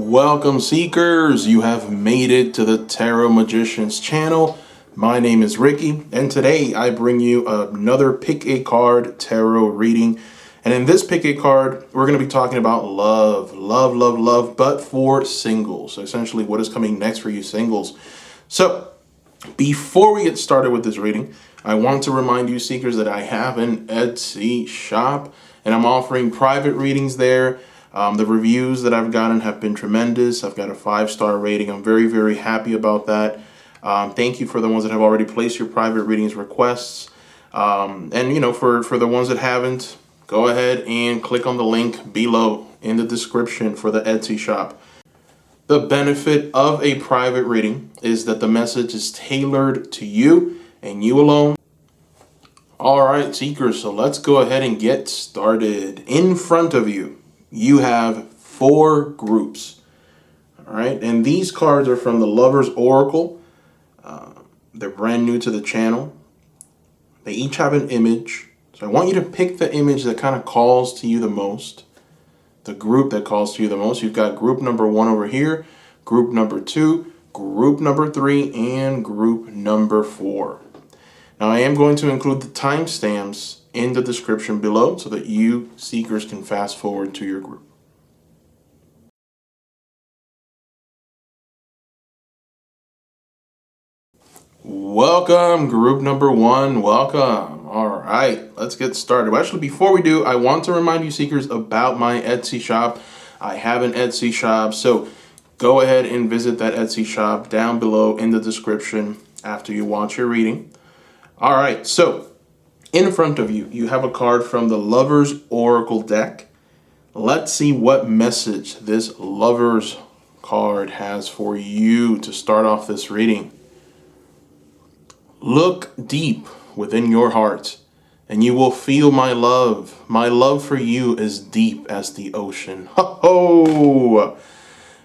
Welcome seekers, you have made it to the Tarot Magicians channel. My name is Ricky and today I bring you another pick a card tarot reading. And in this pick a card, we're going to be talking about love, but for singles. So essentially what is coming next for you singles. So before we get started with this reading, I want to remind you seekers that I have an Etsy shop and I'm offering private readings there. The reviews that I've gotten have been tremendous. I've got a 5-star rating. I'm very, very happy about that. Thank you for the ones that have already placed your private readings requests. And you know, for the ones that haven't, go ahead and click on the link below in the description for the Etsy shop. The benefit of a private reading is that the message is tailored to you and you alone. All right, seekers, so let's go ahead and get started. In front of you, you have 4 groups. All right, and these cards are from the Lover's Oracle. They're brand new to the channel. They each have an image. So I want you to pick the image that kind of calls to you the most. The group that calls to you the most. You've got group number 1 over here, group number 2, group number 3, and group number 4. Now I am going to include the timestamps in the description below so that you seekers can fast forward to your group. Welcome, group number 1. Welcome. All right, let's get started. Well, actually, before we do, I want to remind you seekers about my Etsy shop. I have an Etsy shop, so go ahead and visit that Etsy shop down below in the description after you watch your reading. All right, so in front of you, you have a card from the Lover's Oracle deck. Let's see what message this Lover's card has for you to start off this reading. Look deep within your heart, and you will feel my love. My love for you is deep as the ocean. Ho-ho!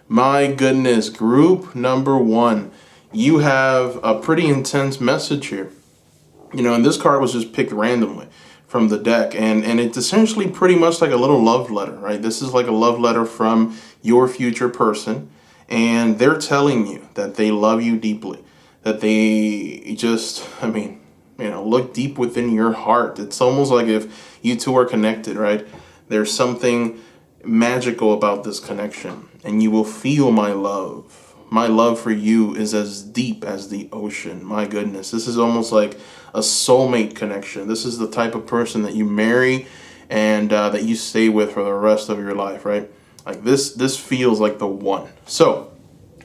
My goodness, group number 1. You have a pretty intense message here. You know, and this card was just picked randomly from the deck. And it's essentially pretty much like a little love letter, right? This is like a love letter from your future person. And they're telling you that they love you deeply. That they just, look deep within your heart. It's almost like if you two are connected, right? There's something magical about this connection. And you will feel my love. My love for you is as deep as the ocean. My goodness, this is almost like a soulmate connection. This is the type of person that you marry and that you stay with for the rest of your life, right? Like this feels like the one. So,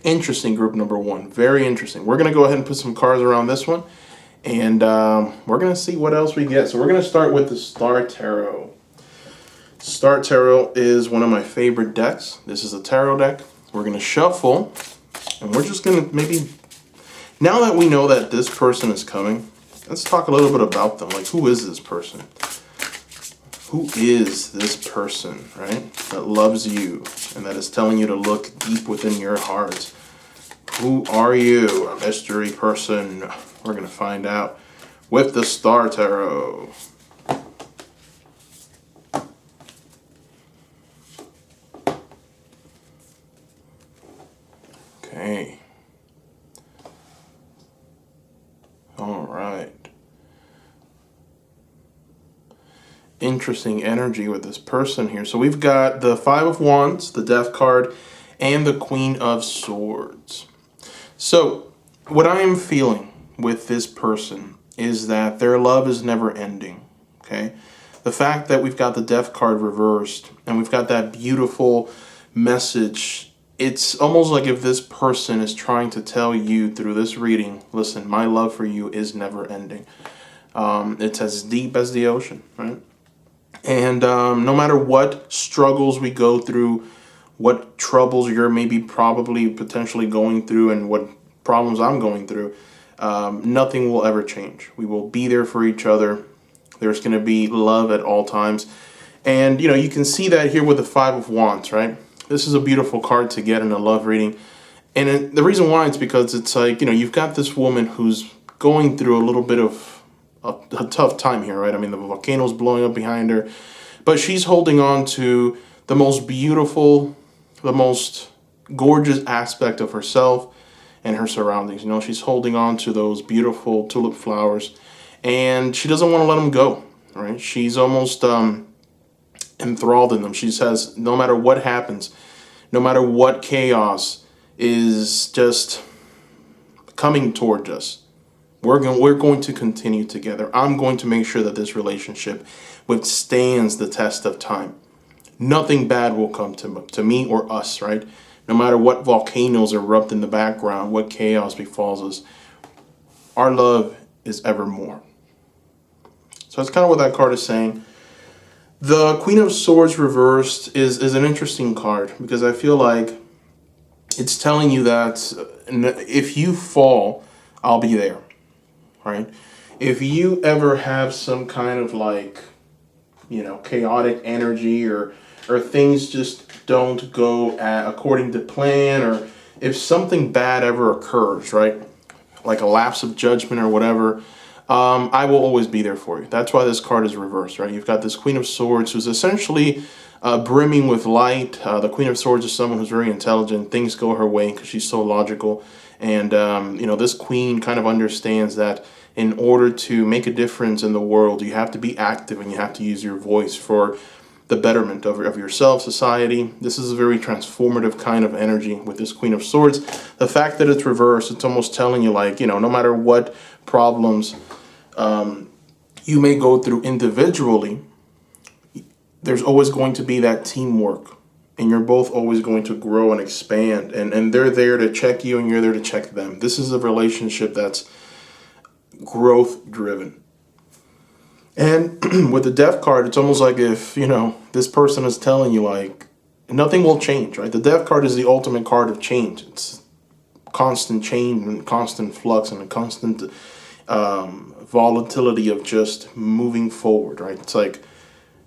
interesting group number 1. Very interesting. We're going to go ahead and put some cards around this one. And we're going to see what else we get. So we're going to start with the Star Tarot. Star Tarot is one of my favorite decks. This is a tarot deck. We're going to shuffle. And we're just going to maybe, now that we know that this person is coming, let's talk a little bit about them. Like, who is this person? Who is this person, right? That loves you and that is telling you to look deep within your heart. Who are you? A mystery person. We're going to find out with the Star Tarot. Okay. All right. Interesting energy with this person here. So we've got the 5 of Wands, the Death card, and the Queen of Swords. So what I am feeling with this person is that their love is never ending. Okay. The fact that we've got the Death card reversed and we've got that beautiful message, it's almost like if this person is trying to tell you through this reading, listen, my love for you is never ending. It's as deep as the ocean, right? And no matter what struggles we go through, what troubles you're probably potentially going through, and what problems I'm going through, nothing will ever change. We will be there for each other. There's going to be love at all times. And, you know, you can see that here with the 5 of Wands, right? This is a beautiful card to get in a love reading. And the reason why is because it's like, you know, you've got this woman who's going through a little bit of a tough time here, right? I mean, the volcano's blowing up behind her, but she's holding on to the most beautiful, the most gorgeous aspect of herself and her surroundings. You know, she's holding on to those beautiful tulip flowers, and she doesn't want to let them go, right? She's almost enthralled in them. She says, no matter what happens, no matter what chaos is just coming toward us, we're going to continue together. I'm going to make sure that this relationship withstands the test of time. Nothing bad will come to me or us, right? No matter what volcanoes erupt in the background, what chaos befalls us, our love is evermore. So that's kind of what that card is saying. The Queen of Swords reversed is an interesting card, because I feel like it's telling you that if you fall, I'll be there, right? If you ever have some kind of like, chaotic energy, or things just don't go according to plan, or if something bad ever occurs, right? Like a lapse of judgment or whatever, I will always be there for you. That's why this card is reversed, right? You've got this Queen of Swords who's essentially brimming with light. The Queen of Swords is someone who's very intelligent. Things go her way because she's so logical. And, this queen kind of understands that in order to make a difference in the world, you have to be active and you have to use your voice for the betterment of yourself, society. This is a very transformative kind of energy with this Queen of Swords. The fact that it's reversed, it's almost telling you, like, no matter what problems you may go through individually, there's always going to be that teamwork, and you're both always going to grow and expand, and they're there to check you and you're there to check them. This is a relationship that's growth driven. And with the Death card, it's almost like if, this person is telling you, like, nothing will change, right? The Death card is the ultimate card of change. It's constant change and constant flux and a constant volatility of just moving forward, right? It's like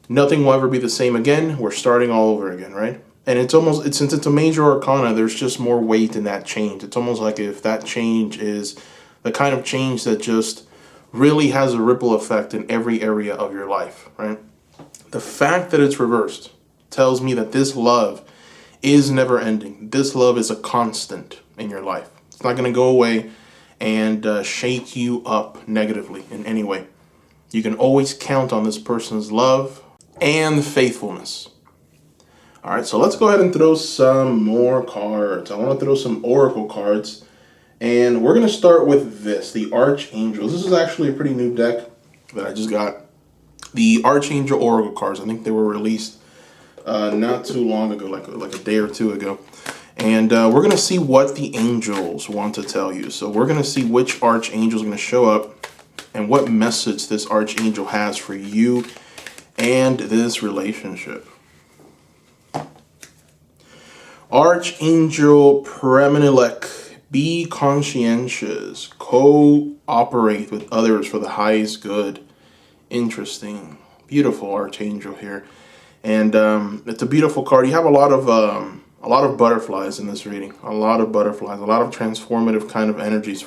nothing will ever be the same again. We're starting all over again, right? And since it's a major arcana, there's just more weight in that change. It's almost like if that change is the kind of change that just really has a ripple effect in every area of your life, right? The fact that it's reversed tells me that this love is never ending. This love is a constant in your life. It's not going to go away and shake you up negatively in any way. You can always count on this person's love and faithfulness. All right, so let's go ahead and throw some more cards. I want to throw some oracle cards. And we're going to start with this, the Archangels. This is actually a pretty new deck that I just got. The Archangel Oracle cards. I think they were released not too long ago, like a day or two ago. And we're going to see what the angels want to tell you. So we're going to see which Archangel is going to show up and what message this Archangel has for you and this relationship. Archangel Premenilek. Be conscientious. Cooperate with others for the highest good. Interesting. Beautiful Archangel here. And it's a beautiful card. You have a lot of butterflies in this reading. A lot of butterflies. A lot of transformative kind of energies.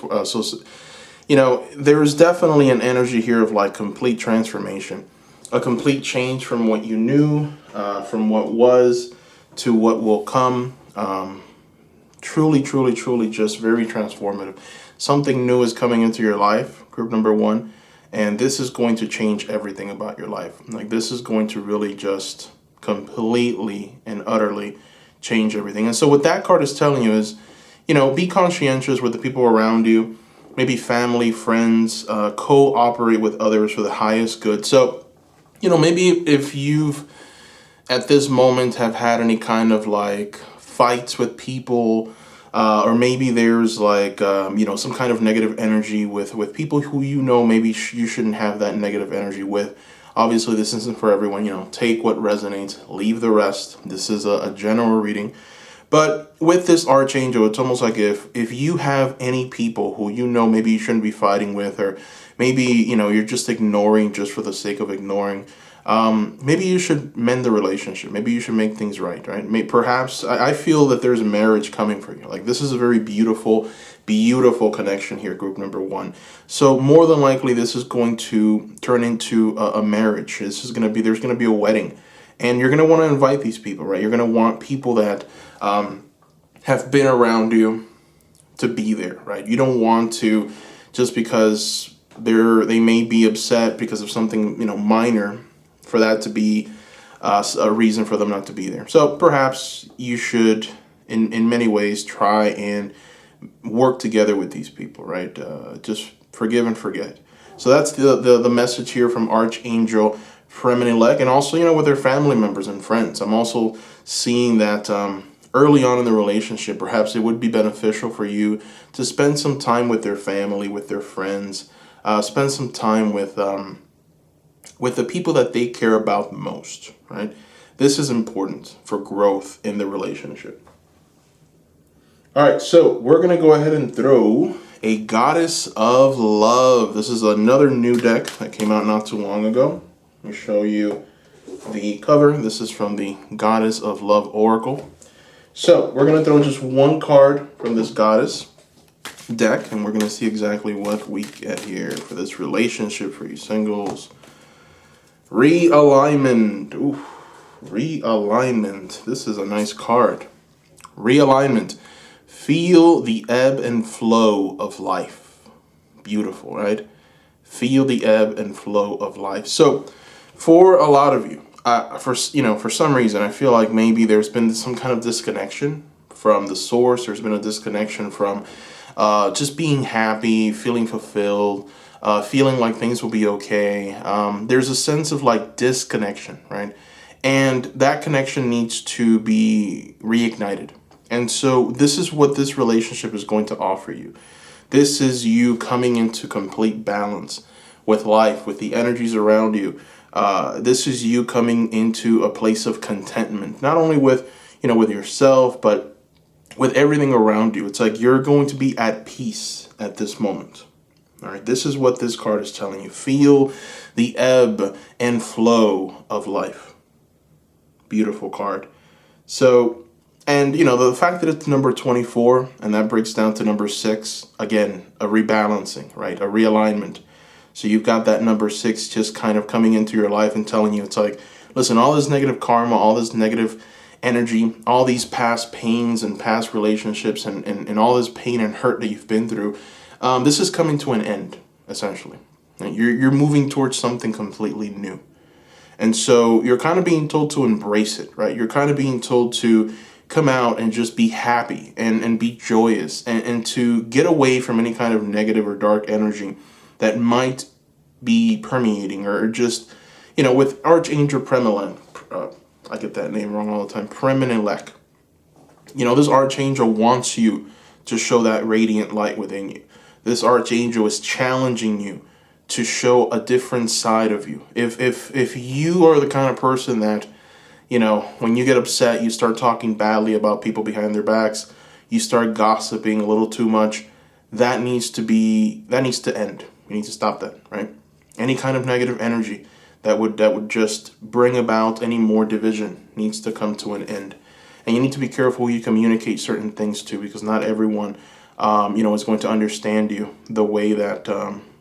There's definitely an energy here of like complete transformation. A complete change from what you knew, from what was to what will come. Truly, truly, truly just very transformative. Something new is coming into your life, group number 1, and this is going to change everything about your life. Like, this is going to really just completely and utterly change everything. And so what that card is telling you is, be conscientious with the people around you, maybe family, friends, cooperate with others for the highest good. So, maybe if you've at this moment have had any kind of like fights with people, or maybe there's like some kind of negative energy with people who maybe you shouldn't have that negative energy with. Obviously this isn't for everyone. Take what resonates, leave the rest. This is a general reading. But with this Archangel, it's almost like if you have any people who maybe you shouldn't be fighting with, or maybe you're just ignoring just for the sake of ignoring, maybe you should mend the relationship. Maybe you should make things right? Perhaps I feel that there's a marriage coming for you. Like, this is a very beautiful, beautiful connection here, group number 1. So more than likely, this is going to turn into a marriage. There's going to be a wedding, and you're going to want to invite these people, right? You're going to want people that have been around you to be there, right? You don't want to, just because they may be upset because of something, minor, for that to be a reason for them not to be there. So perhaps you should, in many ways, try and work together with these people, right? Just forgive and forget. So that's the message here from Archangel Fremenelec, and also, with their family members and friends. I'm also seeing that early on in the relationship, perhaps it would be beneficial for you to spend some time with their family, with their friends, spend some time with the people that they care about most, right? This is important for growth in the relationship. All right, so we're going to go ahead and throw a Goddess of Love. This is another new deck that came out not too long ago. Let me show you the cover. This is from the Goddess of Love Oracle. So we're going to throw just one card from this Goddess deck, and we're going to see exactly what we get here for this relationship for you singles. Realignment. Ooh, realignment. This is a nice card. Realignment. Feel the ebb and flow of life. Beautiful, right? Feel the ebb and flow of life. So, for a lot of you, for some reason, I feel like maybe there's been some kind of disconnection from the source. There's been a disconnection from just being happy, feeling fulfilled, feeling like things will be okay. There's a sense of like disconnection, right? And that connection needs to be reignited. And so this is what this relationship is going to offer you. This is you coming into complete balance with life, with the energies around you. This is you coming into a place of contentment, not only with yourself, but with everything around you. It's like you're going to be at peace at this moment. All right, this is what this card is telling you. Feel the ebb and flow of life. Beautiful card. So, and the fact that it's number 24 and that breaks down to number 6, again, a rebalancing, right? A realignment. So you've got that number 6 just kind of coming into your life and telling you, it's like, listen, all this negative karma, all this negative energy, all these past pains and past relationships and all this pain and hurt that you've been through, this is coming to an end, essentially. You're moving towards something completely new. And so you're kind of being told to embrace it, right? You're kind of being told to come out and just be happy and be joyous and to get away from any kind of negative or dark energy that might be permeating or just, with Archangel Fremenelec, I get that name wrong all the time, Fremenelec. This Archangel wants you to show that radiant light within you. This Archangel is challenging you to show a different side of you. If you are the kind of person that, when you get upset, you start talking badly about people behind their backs, you start gossiping a little too much, that needs to end. You need to stop that, right? Any kind of negative energy that would just bring about any more division needs to come to an end. And you need to be careful who you communicate certain things to, because not everyone, is going to understand you the way that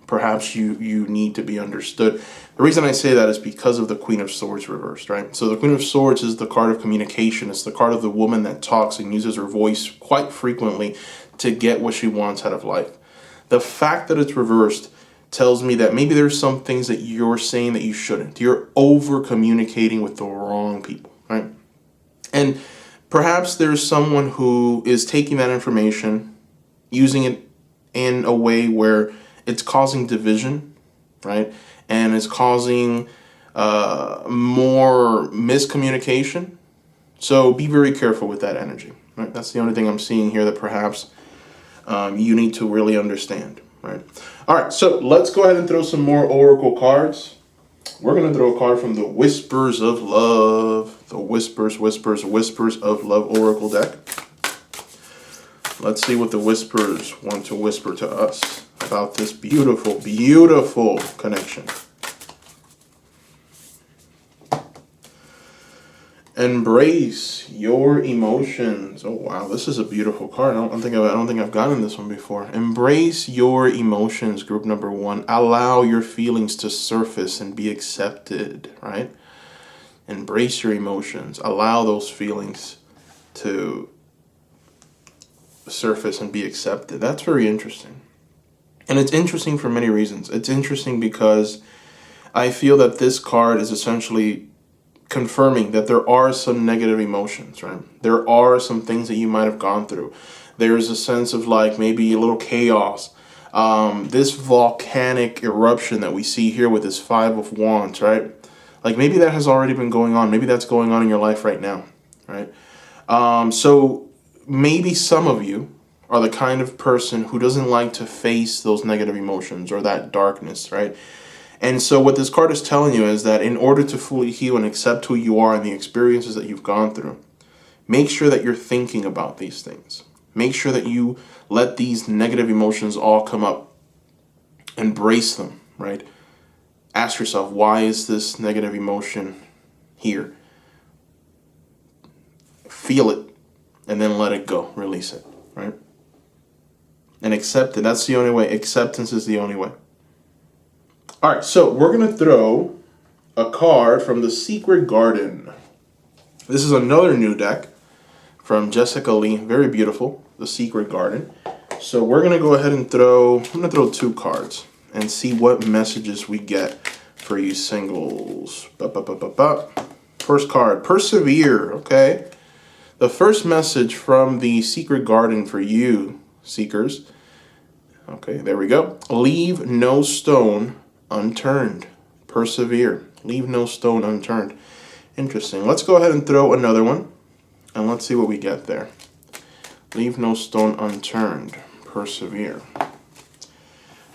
perhaps you need to be understood. The reason I say that is because of the Queen of Swords reversed, right? So the Queen of Swords is the card of communication. It's the card of the woman that talks and uses her voice quite frequently to get what she wants out of life. The fact that it's reversed tells me that maybe there's some things that you're saying that you shouldn't. You're over communicating with the wrong people, right? And perhaps there's someone who is taking that information, using it in a way where it's causing division, right? And it's causing more miscommunication. So be very careful with that energy, right? That's the only thing I'm seeing here that perhaps you need to really understand, right? All right, so let's go ahead and throw some more oracle cards. We're going to throw a card from the Whispers of Love, the Whispers of Love Oracle deck. Let's see what the Whispers want to whisper to us about this beautiful, beautiful connection. Embrace your emotions. Oh wow, this is a beautiful card. I don't think I've gotten this one before. Embrace your emotions, group number 1. Allow your feelings to surface and be accepted, right? Embrace your emotions. Allow those feelings to surface and be accepted. That's very interesting. And it's interesting for many reasons. It's interesting because I feel that this card is essentially confirming that there are some negative emotions, right? There are some things that you might have gone through. There's a sense of like maybe a little chaos. This volcanic eruption that we see here with this Five of Wands, right? Like maybe that has already been going on. Maybe that's going on in your life right now, right? So maybe some of you are the kind of person who doesn't like to face those negative emotions or that darkness, right? And so what this card is telling you is that in order to fully heal and accept who you are and the experiences that you've gone through, make sure that you're thinking about these things. Make sure that you let these negative emotions all come up. Embrace them, right? Ask yourself, why is this negative emotion here? Feel it, and then let it go. Release it, right? And accept it. That's the only way. Acceptance is the only way. All right, so we're going to throw a card from the Secret Garden. This is another new deck from Jessica Lee. Very beautiful, the Secret Garden. So we're going to go ahead and I'm going to throw 2 cards and see what messages we get for you singles. First card, Persevere, okay? The first message from the Secret Garden for you, seekers. Okay, there we go. Leave no stone unturned. Persevere. Leave no stone unturned. Interesting. Let's go ahead and throw another one. And let's see what we get there. Leave no stone unturned. Persevere.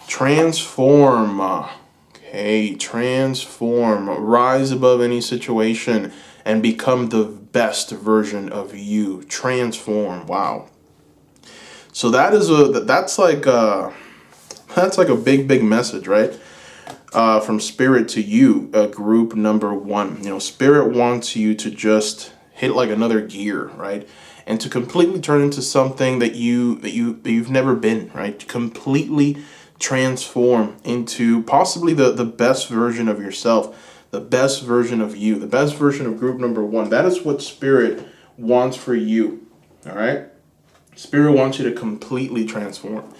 Transform. Okay, transform. Rise above any situation and become the best version of you. Transform. Wow. So that's like a big message, right? From Spirit to you, group number 1. You know, Spirit wants you to just hit like another gear, right? And to completely turn into something that you've never been, right? To completely transform into possibly the best version of yourself, the best version of you, the best version of group number 1. That is what Spirit wants for you, all right? Spirit wants you to completely transform.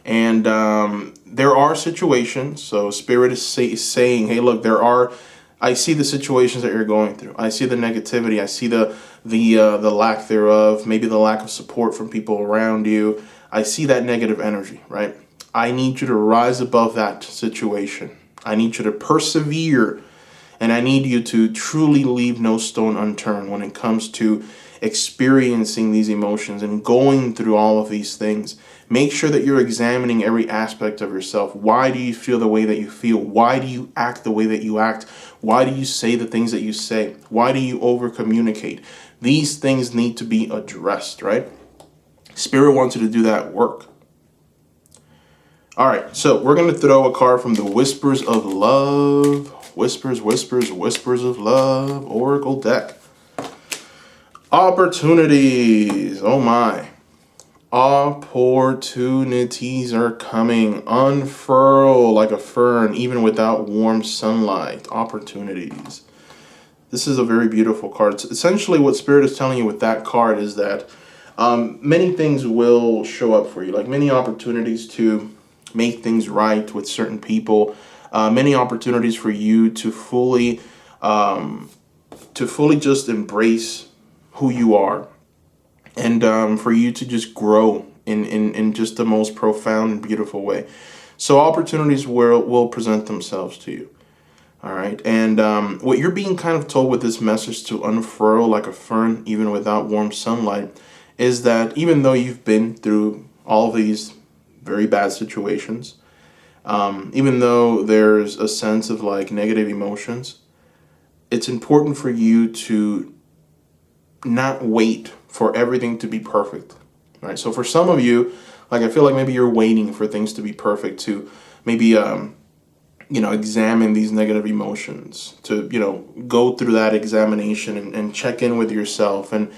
And there are situations, so Spirit is saying, hey, look, I see the situations that you're going through. I see the negativity. I see the lack thereof, maybe the lack of support from people around you. I see that negative energy, right? I need you to rise above that situation. I need you to persevere, and I need you to truly leave no stone unturned when it comes to experiencing these emotions and going through all of these things. Make sure that you're examining every aspect of yourself. Why do you feel the way that you feel? Why do you act the way that you act? Why do you say the things that you say? Why do you over communicate? These things need to be addressed, right? Spirit wants you to do that work. All right, so we're going to throw a card from the Whispers of Love. Whispers of Love Oracle deck. Opportunities. Oh my. Opportunities are coming. Unfurl like a fern, even without warm sunlight. Opportunities. This is a very beautiful card. Essentially, what Spirit is telling you with that card is that many things will show up for you, like many opportunities to make things right with certain people, many opportunities for you to fully just embrace who you are, and for you to just grow in just the most profound and beautiful way. So opportunities will present themselves to you. All right. And what you're being kind of told with this message to unfurl like a fern, even without warm sunlight, is that even though you've been through all of these very bad situations, even though there's a sense of like negative emotions, it's important for you to not wait for everything to be perfect, right? So for some of you, like I feel like maybe you're waiting for things to be perfect to maybe examine these negative emotions, to go through that examination and check in with yourself, and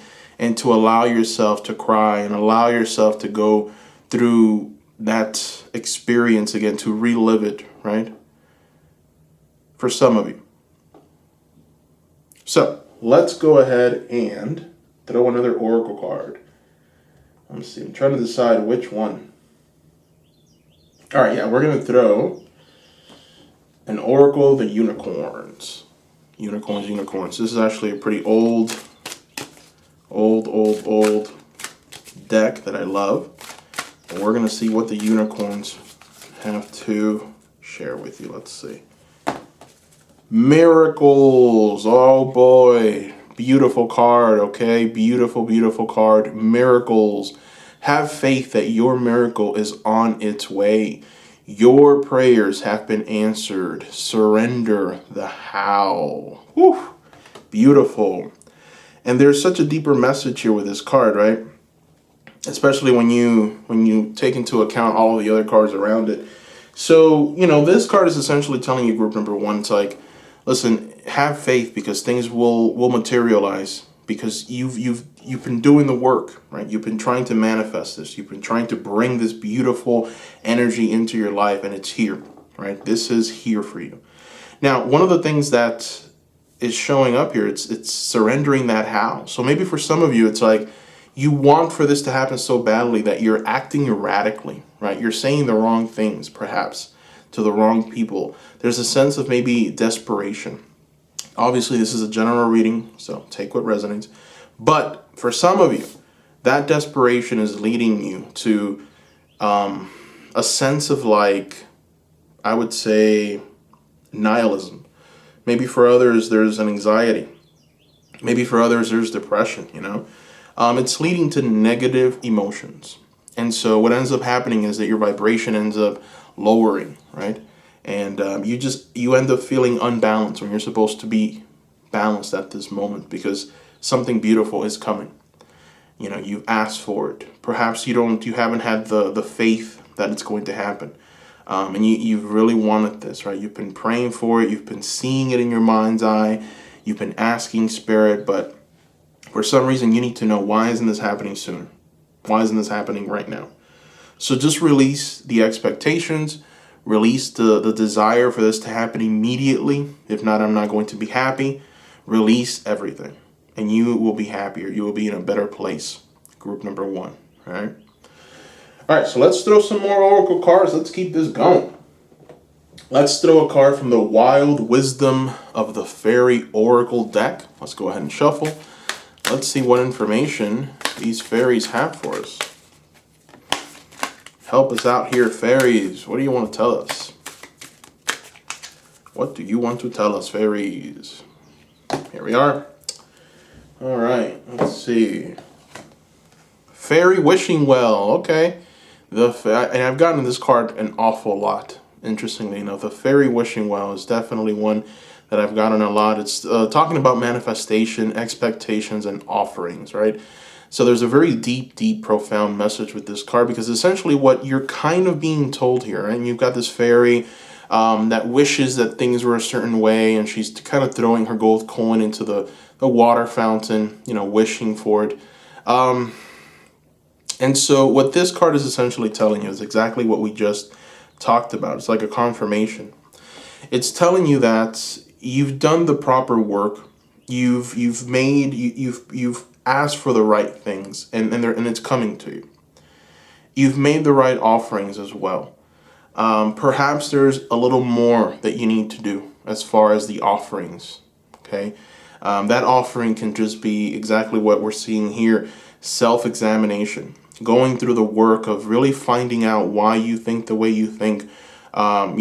to allow yourself to cry and allow yourself to go through that experience again, to relive it, right? For some of you. So let's go ahead and throw another oracle card. Let's see. I'm trying to decide which one. All right, yeah, we're going to throw an Oracle of the Unicorns. Unicorns. This is actually a pretty old deck that I love. And we're going to see what the unicorns have to share with you. Let's see. Miracles. Oh boy. Beautiful card, okay? Beautiful card. Miracles. Have faith that your miracle is on its way. Your prayers have been answered. Surrender the how. Whew. Beautiful. And there's such a deeper message here with this card, right? Especially when you take into account all of the other cards around it. So, this card is essentially telling you, group number one, it's like, listen, have faith because things will materialize because you've been doing the work, right? You've been trying to manifest this. You've been trying to bring this beautiful energy into your life, and it's here, right? This is here for you. Now, one of the things that is showing up here, it's surrendering that how. So maybe for some of you, it's like you want for this to happen so badly that you're acting erratically, right? You're saying the wrong things, perhaps, to the wrong people. There's a sense of maybe desperation. Obviously, this is a general reading, so take what resonates. But for some of you, that desperation is leading you to a sense of, like, I would say, nihilism. Maybe for others, there's an anxiety. Maybe for others, there's depression, It's leading to negative emotions. And so what ends up happening is that your vibration ends up lowering, right? And you end up feeling unbalanced when you're supposed to be balanced at this moment because something beautiful is coming. You've asked for it. Perhaps you haven't had the faith that it's going to happen. And you've really wanted this, right? You've been praying for it. You've been seeing it in your mind's eye. You've been asking Spirit, but for some reason you need to know, why isn't this happening sooner? Why isn't this happening right now? So just release the expectations, release the desire for this to happen immediately. If not, I'm not going to be happy. Release everything and you will be happier. You will be in a better place. Group number one, all right? All right, so let's throw some more Oracle cards. Let's keep this going. Let's throw a card from the Wild Wisdom of the Fairy Oracle deck. Let's go ahead and shuffle. Let's see what information these fairies have for us. Help us out here, fairies. What do you want to tell us? What do you want to tell us, fairies? Here we are. All right, let's see. Fairy Wishing Well. Okay. And I've gotten this card an awful lot. Interestingly enough, the Fairy Wishing Well is definitely one that I've gotten a lot. It's talking about manifestation, expectations, and offerings, right? So there's a very deep, profound message with this card because essentially what you're kind of being told here, right? And you've got this fairy that wishes that things were a certain way, and she's kind of throwing her gold coin into the water fountain, wishing for it. And so what this card is essentially telling you is exactly what we just talked about. It's like a confirmation. It's telling you that you've done the proper work. You've asked for the right things, and it's coming to you. You've made the right offerings as well. Perhaps there's a little more that you need to do as far as the offerings. Okay, that offering can just be exactly what we're seeing here: self-examination. Going through the work of really finding out why you think the way you think, what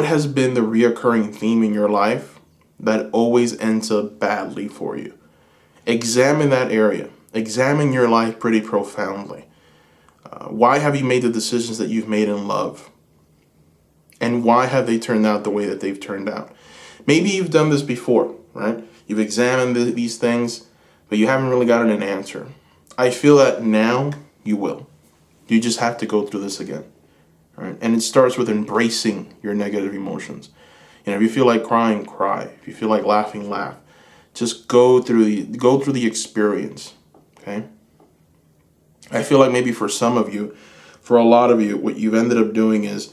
has been the reoccurring theme in your life that always ends up badly for you. Examine that area. Examine your life pretty profoundly. Why have you made the decisions that you've made in love? And why have they turned out the way that they've turned out? Maybe you've done this before, right? You've examined these things, but you haven't really gotten an answer. I feel that now you will. You just have to go through this again. Right? And it starts with embracing your negative emotions. If you feel like crying, cry. If you feel like laughing, laugh. Just go through the experience. Okay? I feel like maybe for some of you, for a lot of you, what you've ended up doing is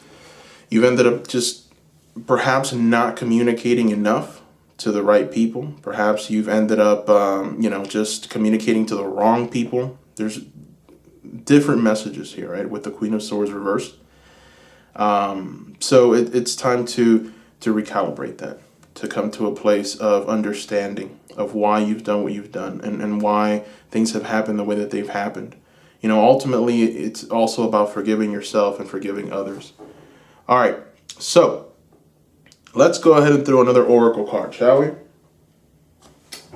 you've ended up just perhaps not communicating enough to the right people. Perhaps you've ended up, just communicating to the wrong people. There's different messages here, right? With the Queen of Swords reversed. So it's time to recalibrate that, to come to a place of understanding of why you've done what you've done, and why things have happened the way that they've happened. Ultimately, it's also about forgiving yourself and forgiving others. All right, so let's go ahead and throw another oracle card, shall we?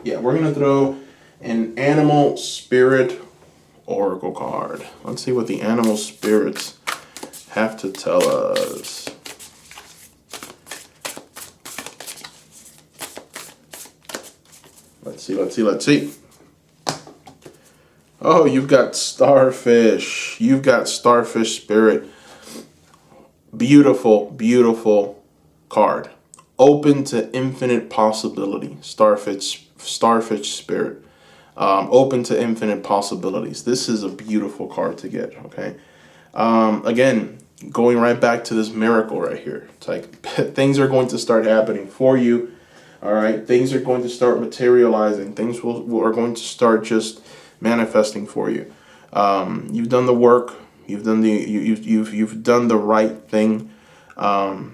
Yeah, we're going to throw an animal spirit oracle card. Let's see what the animal spirits have to tell us. Let's see. Oh, you've got starfish. You've got starfish spirit. Beautiful, beautiful card. Open to infinite possibility. Starfish spirit. Open to infinite possibilities. This is a beautiful card to get, okay? Again, going right back to this miracle right here. It's like things are going to start happening for you. All right, things are going to start materializing. Things are going to start just manifesting for you. You've done the work. You've done you've done the right thing. I've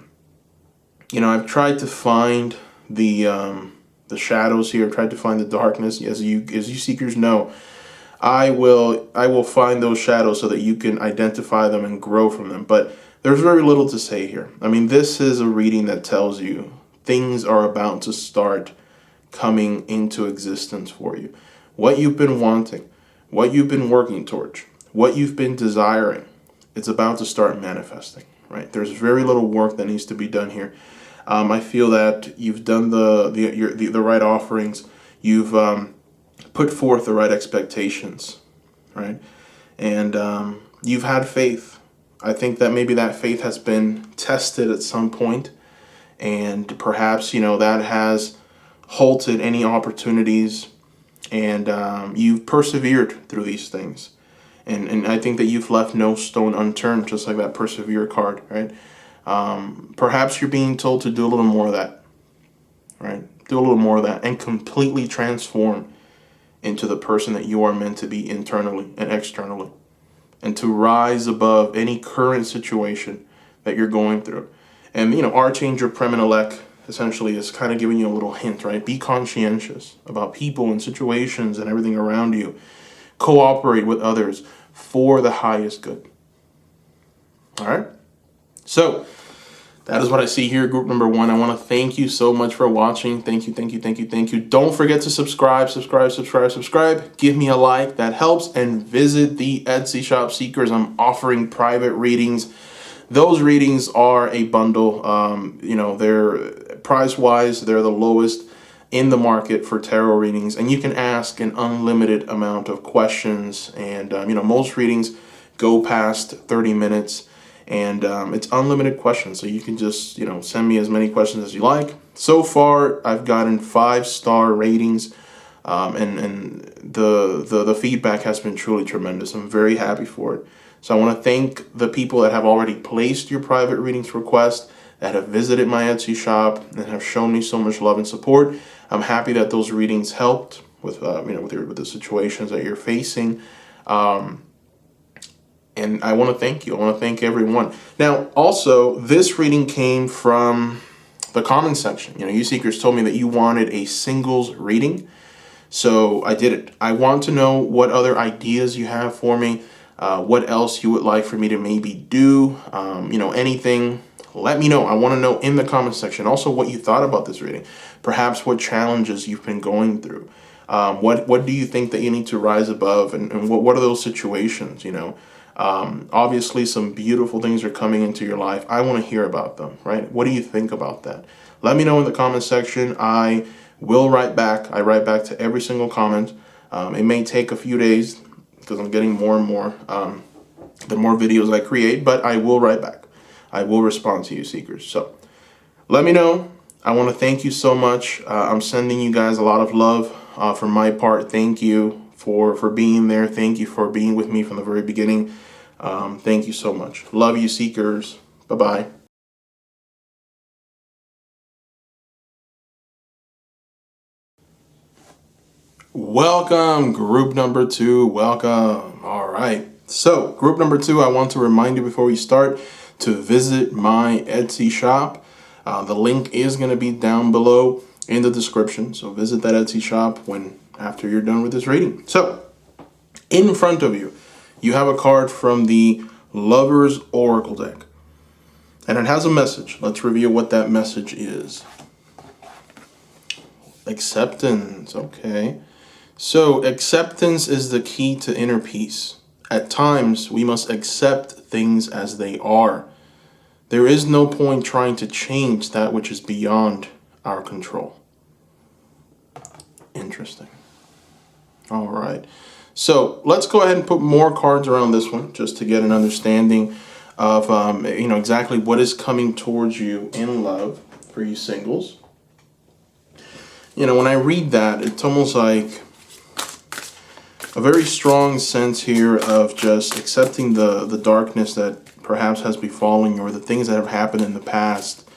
tried to find the shadows here. I've tried to find the darkness. As you seekers know, I will find those shadows so that you can identify them and grow from them. But there's very little to say here. I mean, this is a reading that tells you things are about to start coming into existence for you. What you've been wanting, what you've been working towards, what you've been desiring, it's about to start manifesting, right? There's very little work that needs to be done here. I feel that you've done the right offerings. You've put forth the right expectations, right? And you've had faith. I think that maybe that faith has been tested at some point, and perhaps that has halted any opportunities, and you've persevered through these things, and I think that you've left no stone unturned, just like that persevere card, right? Perhaps you're being told to do a little more of that, right? Do a little more of that and completely transform into the person that you are meant to be internally and externally, and to rise above any current situation that you're going through. And Archangel Premenelec essentially is kind of giving you a little hint, right? Be conscientious about people and situations and everything around you. Cooperate with others for the highest good. All right? So that is what I see here, group number 1. I want to thank you so much for watching. Thank you. Don't forget to subscribe. Give me a like. That helps. And visit the Etsy shop, Seekers. I'm offering private readings. Those readings are a bundle. They're price-wise, they're the lowest in the market for tarot readings. And you can ask an unlimited amount of questions. And, most readings go past 30 minutes. And it's unlimited questions, so you can just send me as many questions as you like. So far, I've gotten 5-star ratings, and the feedback has been truly tremendous. I'm very happy for it. So I want to thank the people that have already placed your private readings request, that have visited my Etsy shop, and have shown me so much love and support. I'm happy that those readings helped with with the situations that you're facing. And I want to thank you. I want to thank everyone. Now, also, this reading came from the comment section. You seekers told me that you wanted a singles reading, so I did it. I want to know what other ideas you have for me, what else you would like for me to maybe do, anything. Let me know. I want to know in the comment section. Also, what you thought about this reading. Perhaps what challenges you've been going through. What do you think that you need to rise above, and what are those situations, Obviously, some beautiful things are coming into your life. I want to hear about them, right? What do you think about that? Let me know in the comment section. I will write back. I write back to every single comment. It may take a few days because I'm getting more and more the more videos I create, but I will write back. I will respond to you, seekers. So let me know. I want to thank you so much. I'm sending you guys a lot of love from my part. Thank you for being there. Thank you for being with me from the very beginning. Thank you so much. Love you, seekers. Bye-bye. Welcome, group number 2. Welcome. All right. So, group number 2, I want to remind you before we start to visit my Etsy shop. The link is going to be down below in the description. So, visit that Etsy shop after you're done with this reading. So, in front of you, you have a card from the Lover's Oracle deck. And it has a message. Let's review what that message is. Acceptance. Okay. So, acceptance is the key to inner peace. At times, we must accept things as they are. There is no point trying to change that which is beyond our control. Interesting. All right. So, let's go ahead and put more cards around this one just to get an understanding of exactly what is coming towards you in love for you singles. When I read that, it's almost like a very strong sense here of just accepting the darkness that perhaps has befallen you or the things that have happened in the past.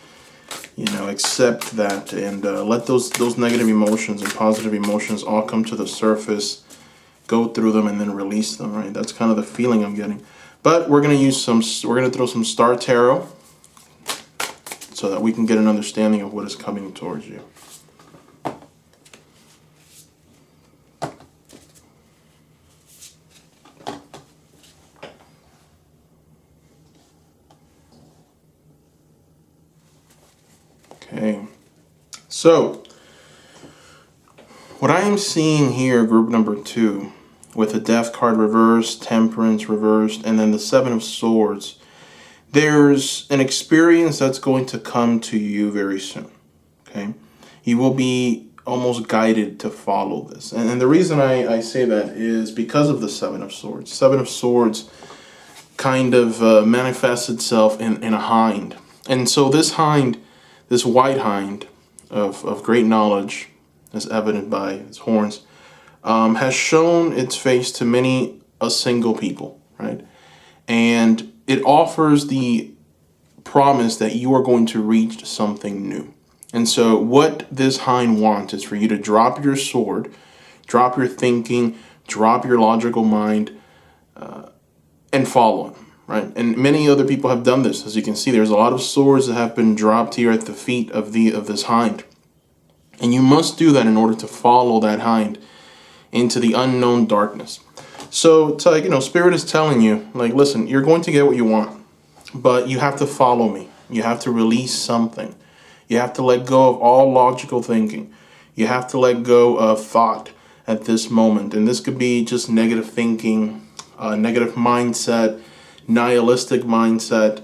Accept that and let those negative emotions and positive emotions all come to the surface, go through them, and then release them, right? That's kind of the feeling I'm getting. But we're going to throw some Star Tarot so that we can get an understanding of what is coming towards you. Okay, so what I am seeing here, group number 2, with the Death card reversed, Temperance reversed, and then the Seven of Swords, there's an experience that's going to come to you very soon, okay? You will be almost guided to follow this. And the reason I say that is because of the Seven of Swords. Seven of Swords kind of manifests itself in a hind. And so this hind, this white hind of great knowledge, as evident by its horns, has shown its face to many a single people, right? And it offers the promise that you are going to reach something new. And so what this hind wants is for you to drop your sword, drop your thinking, drop your logical mind, and follow him. Right, and many other people have done this. As you can see, there's a lot of swords that have been dropped here at the feet of this hind, and you must do that in order to follow that hind into the unknown darkness. So it's like, Spirit is telling you, like, listen, you're going to get what you want, but you have to follow me. You have to release something. You have to let go of all logical thinking. You have to let go of thought at this moment, and this could be just negative thinking, negative mindset, nihilistic mindset.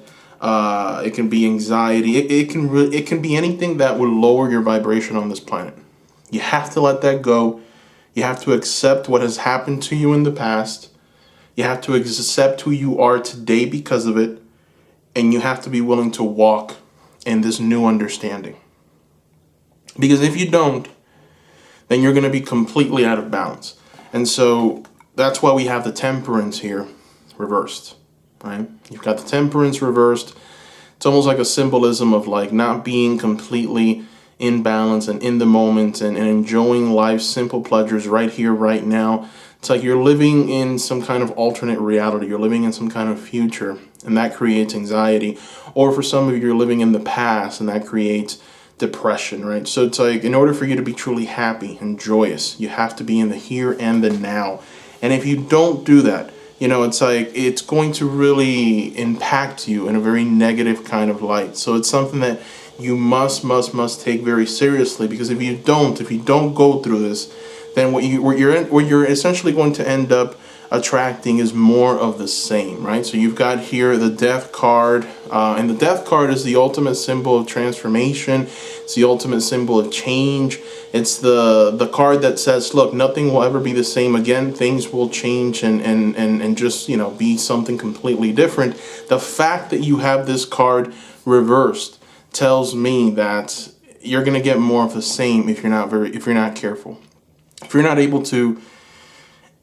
It can be anxiety. It can be anything that would lower your vibration on this planet. You have to let that go. You have to accept what has happened to you in the past. You have to accept who you are today because of it, and you have to be willing to walk in this new understanding. Because if you don't, then you're going to be completely out of balance. And so that's why we have the Temperance here reversed. Right? You've got the Temperance reversed. It's almost like a symbolism of like not being completely in balance and in the moment and enjoying life's simple pleasures right here, right now. It's like you're living in some kind of alternate reality. You're living in some kind of future, and that creates anxiety. Or for some of you, you're living in the past, and that creates depression, right? So it's like in order for you to be truly happy and joyous, you have to be in the here and the now. And if you don't do that, it's like it's going to really impact you in a very negative kind of light. So it's something that you must take very seriously, because if you don't go through this, then what you're essentially going to end up attracting is more of the same, right? So you've got here the Death card, and the Death card is the ultimate symbol of transformation. It's the ultimate symbol of change. It's the card that says, look, nothing will ever be the same again. Things will change and just, be something completely different. The fact that you have this card reversed tells me that you're going to get more of the same if you're not careful. If you're not able to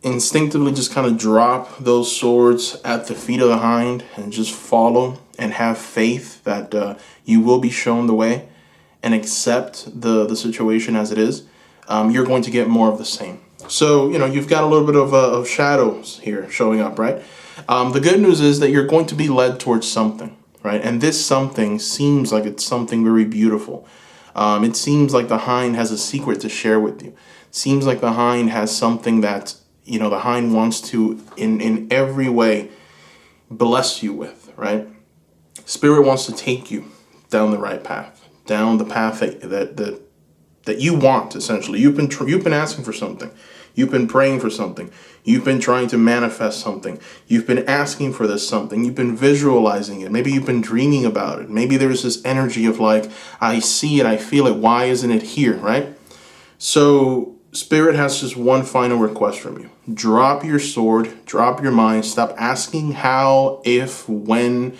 instinctively just kind of drop those swords at the feet of the hind and just follow and have faith that you will be shown the way and accept the situation as it is, you're going to get more of the same. So, you've got a little bit of shadows here showing up, right? The good news is that you're going to be led towards something, right? And this something seems like it's something very beautiful. It seems like the hind has a secret to share with you. It seems like the hind has something that, the hind wants to, in every way, bless you with, right? Spirit wants to take you down the right path, down the path that you want, essentially. You've been asking for something. You've been praying for something. You've been trying to manifest something. You've been asking for this something. You've been visualizing it. Maybe you've been dreaming about it. Maybe there's this energy of like, I see it, I feel it. Why isn't it here, right? So Spirit has just one final request from you. Drop your sword, drop your mind, stop asking how, if, when,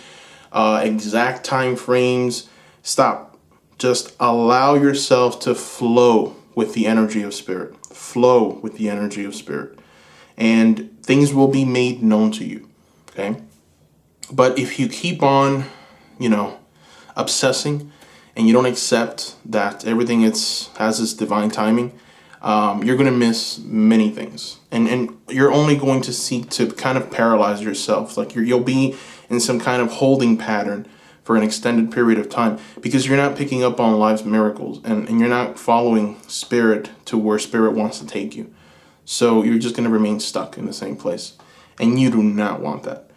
exact time frames. Stop. Just allow yourself to flow with the energy of Spirit. Flow with the energy of Spirit. And things will be made known to you. Okay? But if you keep on, obsessing and you don't accept that everything has its divine timing, you're going to miss many things. And you're only going to seek to kind of paralyze yourself. Like you'll be in some kind of holding pattern for an extended period of time because you're not picking up on life's miracles and you're not following Spirit to where Spirit wants to take you. So you're just going to remain stuck in the same place. And you do not want that.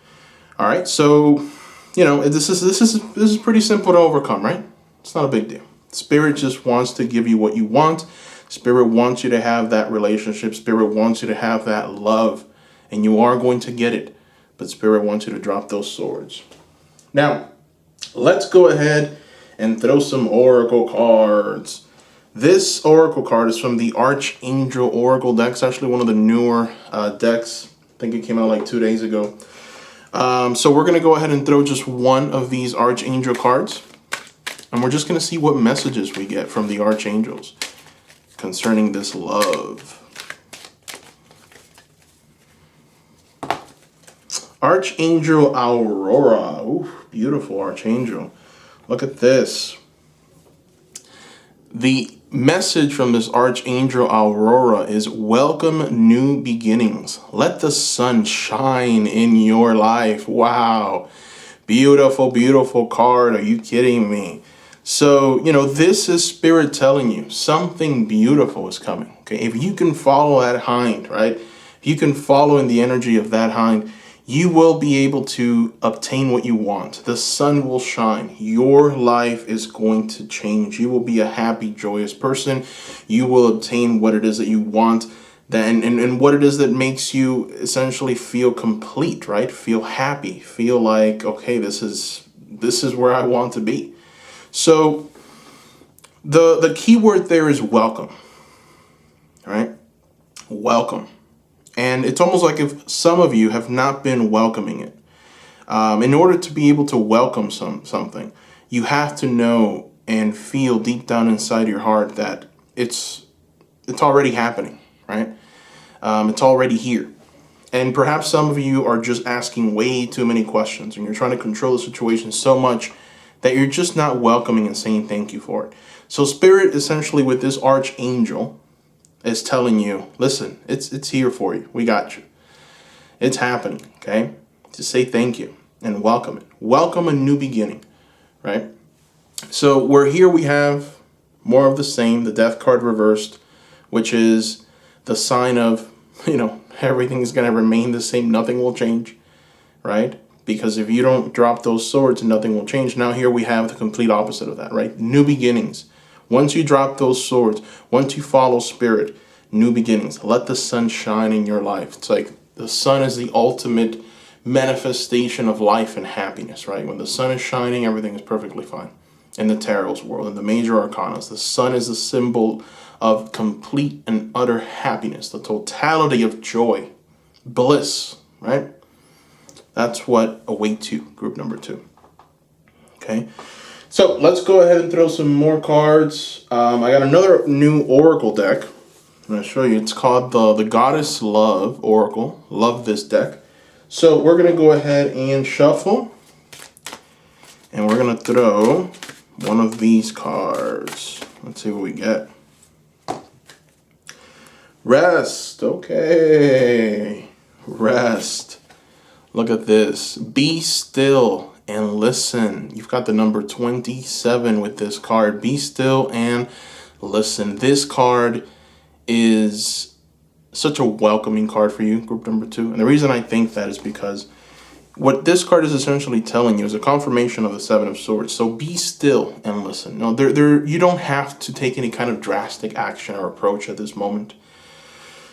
All right. So, this is pretty simple to overcome, right? It's not a big deal. Spirit just wants to give you what you want. Spirit wants you to have that relationship. Spirit wants you to have that love. And you are going to get it. But Spirit wants you to drop those swords. Now, let's go ahead and throw some oracle cards. This oracle card is from the Archangel Oracle deck. It's actually one of the newer decks. I think it came out like 2 days ago. So we're going to go ahead and throw just one of these Archangel cards. And we're just going to see what messages we get from the Archangels concerning this love. Archangel Aurora. Ooh, beautiful Archangel. Look at this. The message from this Archangel Aurora is welcome new beginnings. Let the sun shine in your life. Wow. Beautiful, beautiful card. Are you kidding me? So, this is Spirit telling you something beautiful is coming. Okay. If you can follow that hind, right? If you can follow in the energy of that hind, you will be able to obtain what you want. The sun will shine. Your life is going to change. You will be a happy, joyous person. You will obtain what it is that you want, and what it is that makes you essentially feel complete, right? Feel happy. Feel like, okay, this is where I want to be. So the key word there is welcome. All right? Welcome. And it's almost like if some of you have not been welcoming it. In order to be able to welcome something, you have to know and feel deep down inside your heart that it's already happening, right? It's already here. And perhaps some of you are just asking way too many questions and you're trying to control the situation so much that you're just not welcoming and saying thank you for it. So Spirit, essentially with this Archangel, is telling you, listen, it's here for you. We got you. It's happening, okay? Just say thank you and welcome it. Welcome a new beginning, right? So we have more of the same, the Death card reversed, which is the sign of, everything's going to remain the same. Nothing will change, right? Because if you don't drop those swords, nothing will change. Now here we have the complete opposite of that, right? New beginnings. Once you drop those swords, once you follow Spirit, new beginnings. Let the sun shine in your life. It's like the sun is the ultimate manifestation of life and happiness, right? When the sun is shining, everything is perfectly fine. In the tarot's world, in the major arcanas, the sun is a symbol of complete and utter happiness, the totality of joy, bliss, right? That's what awaits you, group number 2. Okay? So let's go ahead and throw some more cards. I got another new Oracle deck. I'm going to show you. It's called the Goddess Love Oracle. Love this deck. So we're going to go ahead and shuffle. And we're going to throw one of these cards. Let's see what we get. Rest. Okay. Rest. Look at this. Be still and listen. You've got the number 27 with this card. Be still and listen. This card is such a welcoming card for you, group number 2. And the reason I think that is because what this card is essentially telling you is a confirmation of the Seven of Swords. So be still and listen. No, you don't have to take any kind of drastic action or approach at this moment.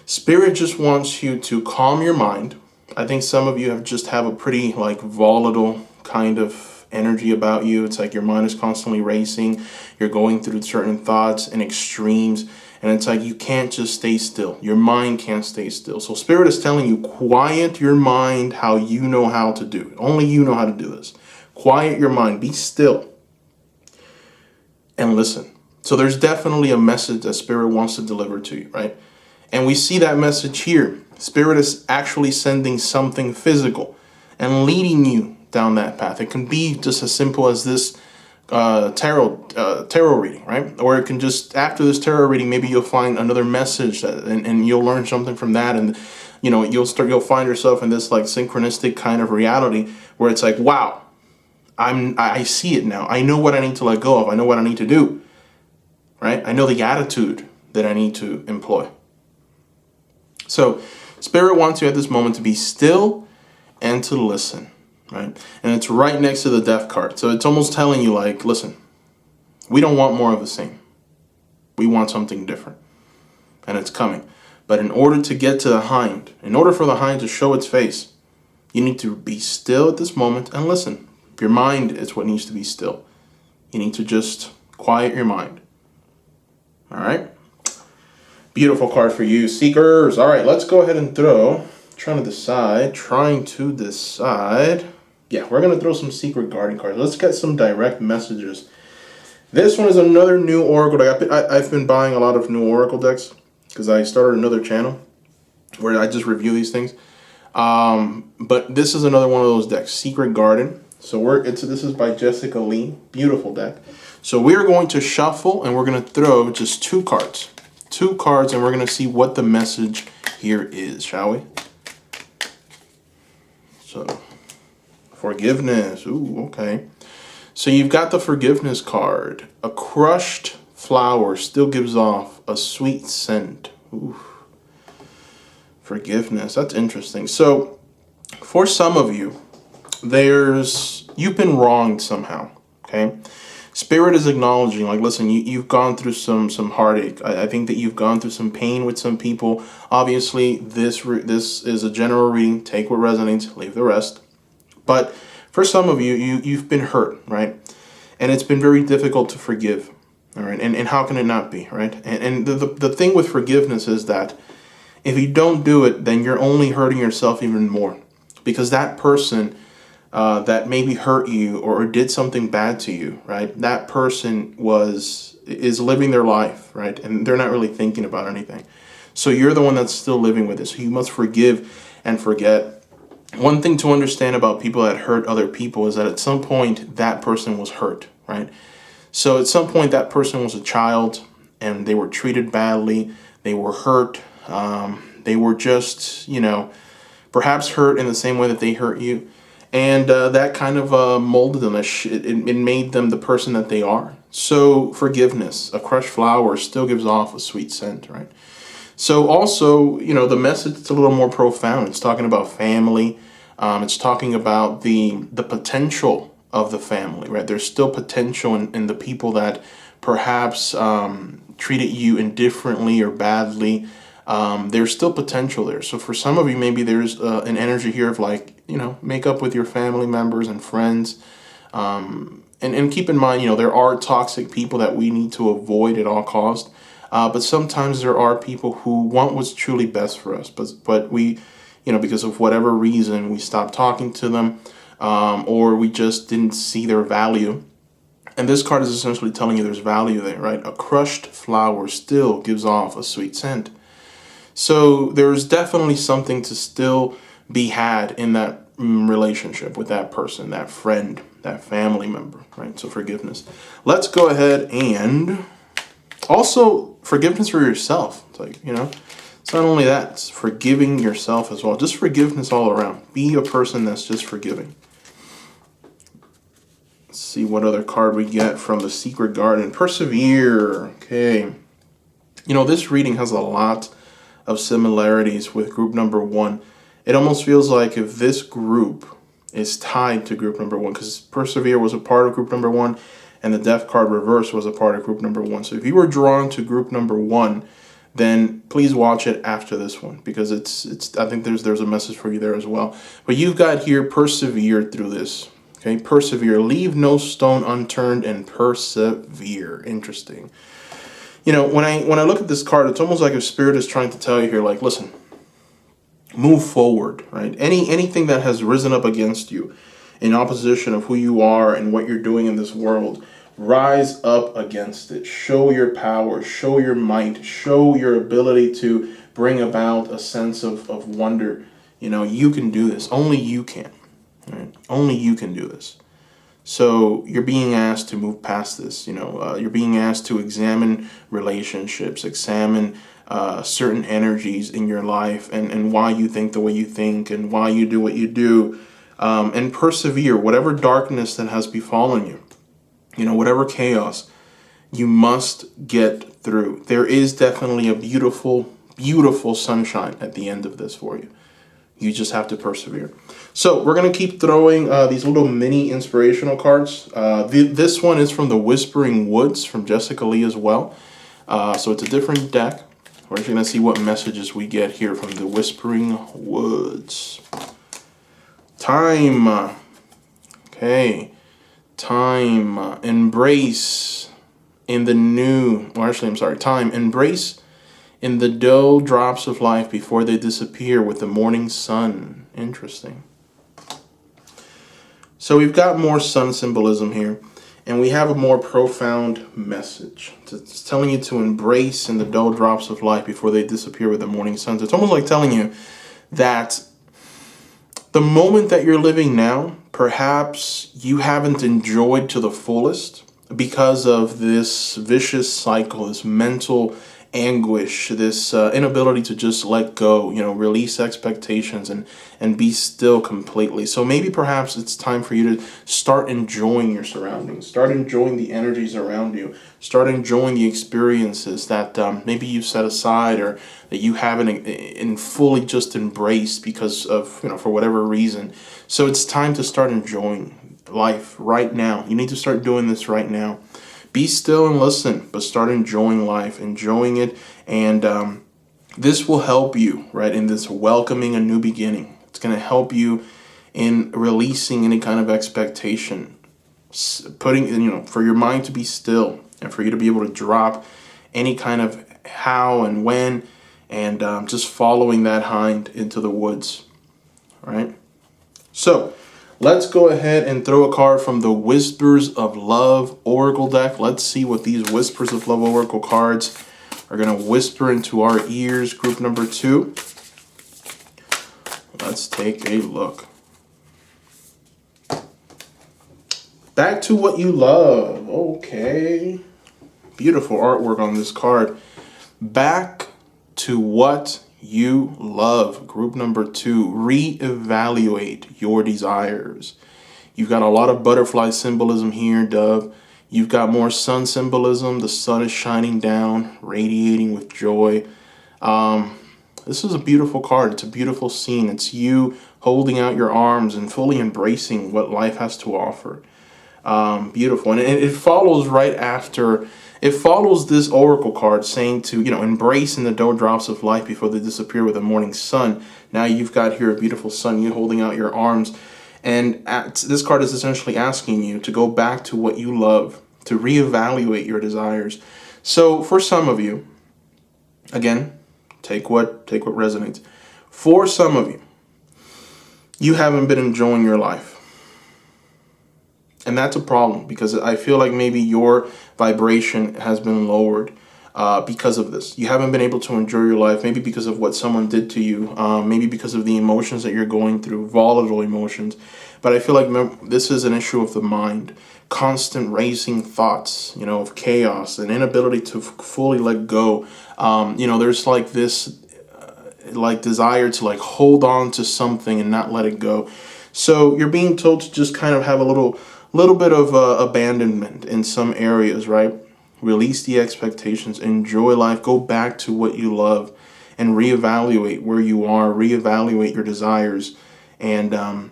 Spirit just wants you to calm your mind. I think some of you have a pretty volatile kind of energy about you. It's like your mind is constantly racing. You're going through certain thoughts and extremes. And it's like you can't just stay still. Your mind can't stay still. So Spirit is telling you, quiet your mind how you know how to do it. Only you know how to do this. Quiet your mind. Be still. And listen. So there's definitely a message that Spirit wants to deliver to you, right? And we see that message here. Spirit is actually sending something physical and leading you down that path. It can be just as simple as this tarot reading, right? Or it can just, after this tarot reading, maybe you'll find another message and you'll learn something from that, and you'll find yourself in this synchronistic kind of reality where it's like, wow, I see it now. I know what I need to let go of. I know what I need to do, right? I know the attitude that I need to employ. So Spirit wants you at this moment to be still and to listen. Right? And it's right next to the Death card. So it's almost telling you listen, we don't want more of the same. We want something different. And it's coming. But in order to get to the Hind, in order for the Hind to show its face, you need to be still at this moment and listen. Your mind is what needs to be still. You need to just quiet your mind. All right? Beautiful card for you, Seekers. All right, let's go ahead and throw. Trying to decide. Yeah, we're going to throw some secret guardian cards. Let's get some direct messages. This one is another new oracle deck. I've been buying a lot of new oracle decks because I started another channel where I just review these things. But this is another one of those decks, Secret Garden. So this is by Jessica Lee. Beautiful deck. So we're going to shuffle and we're going to throw just 2 cards. 2 cards, and we're going to see what the message here is, shall we? So, forgiveness. Ooh, okay. So you've got the forgiveness card. A crushed flower still gives off a sweet scent. Ooh. Forgiveness. That's interesting. So, for some of you, you've been wronged somehow. Okay. Spirit is acknowledging, listen, you've gone through some heartache. I think that you've gone through some pain with some people. Obviously, this is a general reading. Take what resonates, leave the rest. But for some of you, you've been hurt, right? And it's been very difficult to forgive, all right? And how can it not be, right? And the thing with forgiveness is that if you don't do it, then you're only hurting yourself even more. Because that person that maybe hurt you or did something bad to you, right? That person is living their life, right? And they're not really thinking about anything. So you're the one that's still living with it. So you must forgive and forget. One thing to understand about people that hurt other people is that at some point that person was hurt, right? So at some point that person was a child and they were treated badly. They were hurt. They were just, perhaps hurt in the same way that they hurt you. And that kind of molded them. It made them the person that they are. So forgiveness, a crushed flower still gives off a sweet scent, right? So also, the message is a little more profound. It's talking about family. It's talking about the potential of the family, right? There's still potential in the people that perhaps treated you indifferently or badly. There's still potential there. So for some of you, maybe there's an energy here of make up with your family members and friends. And keep in mind, there are toxic people that we need to avoid at all costs. But sometimes there are people who want what's truly best for us. But we, because of whatever reason, we stopped talking to them or we just didn't see their value. And this card is essentially telling you there's value there, right? A crushed flower still gives off a sweet scent. So there's definitely something to still be had in that relationship with that person, that friend, that family member, right? So forgiveness. Let's go ahead and also forgiveness for yourself. It's It's not only that, it's forgiving yourself as well. Just forgiveness all around. Be a person that's just forgiving. Let's see what other card we get from the Secret Garden. Persevere. Okay. You know, this reading has a lot of similarities with group number 1. It almost feels like if this group is tied to group number 1, because Persevere was a part of group number 1, and the Death card reverse was a part of group number 1. So if you were drawn to group number 1, then please watch it after this one, because it's I think there's a message for you there as well. But you've got here, persevere through this. Okay, persevere. Leave no stone unturned and persevere. Interesting. You know, when I look at this card, it's almost like if Spirit is trying to tell you here, like, listen, move forward, right? Anything that has risen up against you in opposition of who you are and what you're doing in this world, rise up against it. Show your power, show your might, show your ability to bring about a sense of wonder. You know, you can do this. Only you can. Right? Only you can do this. So you're being asked to move past this. You know, you're being asked to examine relationships, examine certain energies in your life, and why you think the way you think, and why you do what you do, and persevere. Whatever darkness that has befallen you, you know, whatever chaos, you must get through. There is definitely a beautiful, beautiful sunshine at the end of this for you. You just have to persevere. So we're going to keep throwing these little mini inspirational cards. This one is from the Whispering Woods from Jessica Lee as well. So it's a different deck. We're actually going to see what messages we get here from the Whispering Woods. Time. Okay. Time. Embrace in the new. Well, actually, I'm sorry. Time. Embrace in the dull drops of life before they disappear with the morning sun. Interesting. So we've got more sun symbolism here, and we have a more profound message. It's telling you to embrace in the dull drops of life before they disappear with the morning sun. It's almost like telling you that the moment that you're living now, perhaps you haven't enjoyed to the fullest because of this vicious cycle, this mental anguish, this inability to just let go, you know, release expectations and be still completely. So maybe perhaps it's time for you to start enjoying your surroundings, start enjoying the energies around you, start enjoying the experiences that maybe you've set aside or that you haven't in fully just embraced because of, you know, for whatever reason. So it's time to start enjoying life right now. You need to start doing this right now. Be still and listen, but start enjoying life, enjoying it, and this will help you, right, in this welcoming a new beginning. It's going to help you in releasing any kind of expectation, putting, you know, for your mind to be still and for you to be able to drop any kind of how and when, and just following that hind into the woods, right? So let's go ahead and throw a card from the Whispers of Love Oracle deck. Let's see what these Whispers of Love Oracle cards are going to whisper into our ears. Group number 2. Let's take a look. Back to what you love. Okay. Beautiful artwork on this card. Back to what you love. Group number 2, reevaluate your desires. You've got a lot of butterfly symbolism here, dove. You've got more sun symbolism. The sun is shining down, radiating with joy. This is a beautiful card. It's a beautiful scene. It's you holding out your arms and fully embracing what life has to offer. Beautiful. And it follows right after. It follows this oracle card saying to, you know, embrace in the dull drops of life before they disappear with the morning sun. Now you've got here a beautiful sun, you holding out your arms. And this card is essentially asking you to go back to what you love, to reevaluate your desires. So for some of you, again, take what resonates. For some of you, you haven't been enjoying your life. And that's a problem because I feel like maybe your vibration has been lowered because of this. You haven't been able to enjoy your life, maybe because of what someone did to you, maybe because of the emotions that you're going through, volatile emotions. But I feel like this is an issue of the mind. Constant racing thoughts, you know, of chaos, and inability to fully let go. You know, there's like this like desire to like hold on to something and not let it go. So you're being told to just kind of have a little bit of abandonment in some areas, right? Release the expectations, enjoy life, go back to what you love, and reevaluate where you are, reevaluate your desires. And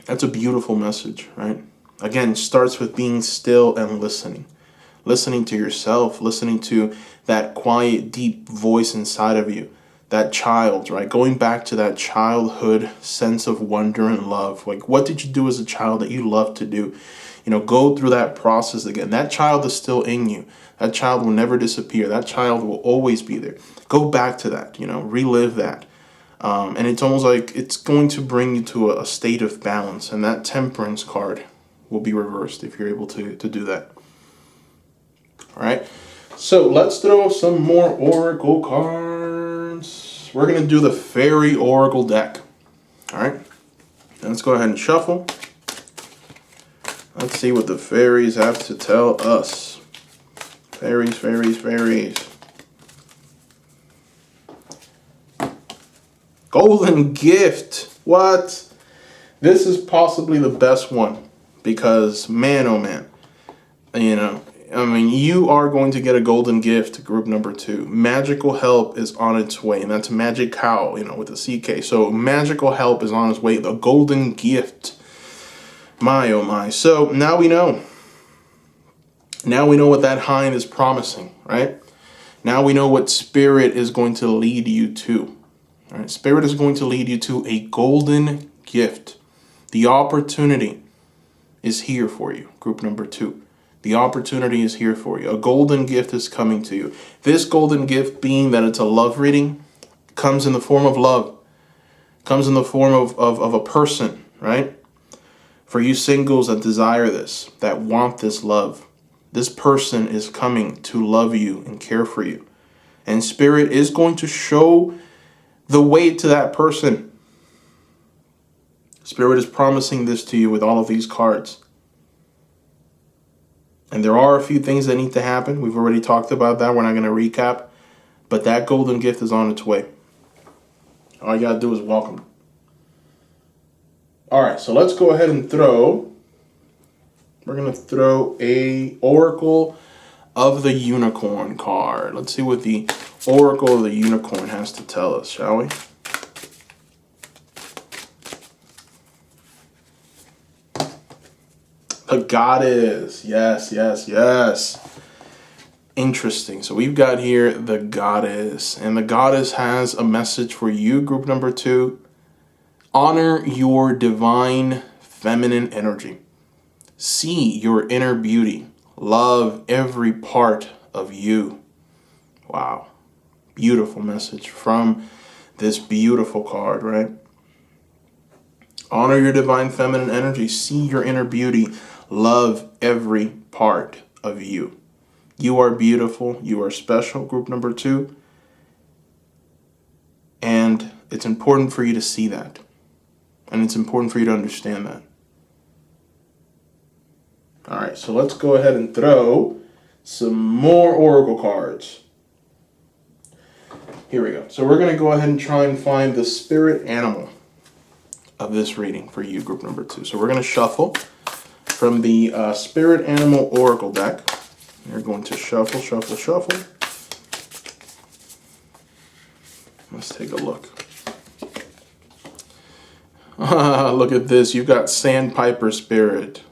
that's a beautiful message, right? Again, it starts with being still and listening to yourself, listening to that quiet, deep voice inside of you, that child, right? Going back to that childhood sense of wonder and love. Like, what did you do as a child that you loved to do? You know, go through that process again. That child is still in you. That child will never disappear. That child will always be there. Go back to that, you know, relive that. And it's almost like it's going to bring you to a state of balance. And that temperance card will be reversed if you're able to do that. All right. So let's throw some more oracle cards. We're going to do the fairy oracle deck. All right. Let's go ahead and shuffle. Let's see what the fairies have to tell us. Fairies, fairies, fairies. Golden gift. What? This is possibly the best one because, man, oh man. You know, I mean, you are going to get a golden gift, group number 2. Magical help is on its way, and that's magic cow, you know, with a CK. So magical help is on its way. The golden gift. My, oh my. So now we know. Now we know what that hind is promising, right? Now we know what spirit is going to lead you to. All right? Spirit is going to lead you to a golden gift. The opportunity is here for you, group number 2. The opportunity is here for you. A golden gift is coming to you. This golden gift, being that it's a love reading, comes in the form of love. Comes in the form of a person, right? For you singles that desire this, that want this love, this person is coming to love you and care for you. And Spirit is going to show the way to that person. Spirit is promising this to you with all of these cards. And there are a few things that need to happen. We've already talked about that. We're not going to recap. But that golden gift is on its way. All you got to do is welcome. All right, so let's go ahead and throw. We're going to throw a Oracle of the Unicorn card. Let's see what the Oracle of the Unicorn has to tell us, shall we? The Goddess. Yes, yes, yes. Interesting. So we've got here the Goddess. And the Goddess has a message for you, group number 2. Honor your divine feminine energy. See your inner beauty. Love every part of you. Wow. Beautiful message from this beautiful card, right? Honor your divine feminine energy. See your inner beauty. Love every part of you. You are beautiful. You are special, group number 2. And it's important for you to see that. And it's important for you to understand that. All right, so let's go ahead and throw some more Oracle cards. Here we go. So we're going to go ahead and try and find the spirit animal of this reading for you, group number 2. So we're going to shuffle from the Spirit Animal Oracle deck. You're going to shuffle, shuffle, shuffle. Let's take a look. Look at this. You've got Sandpiper Spirit.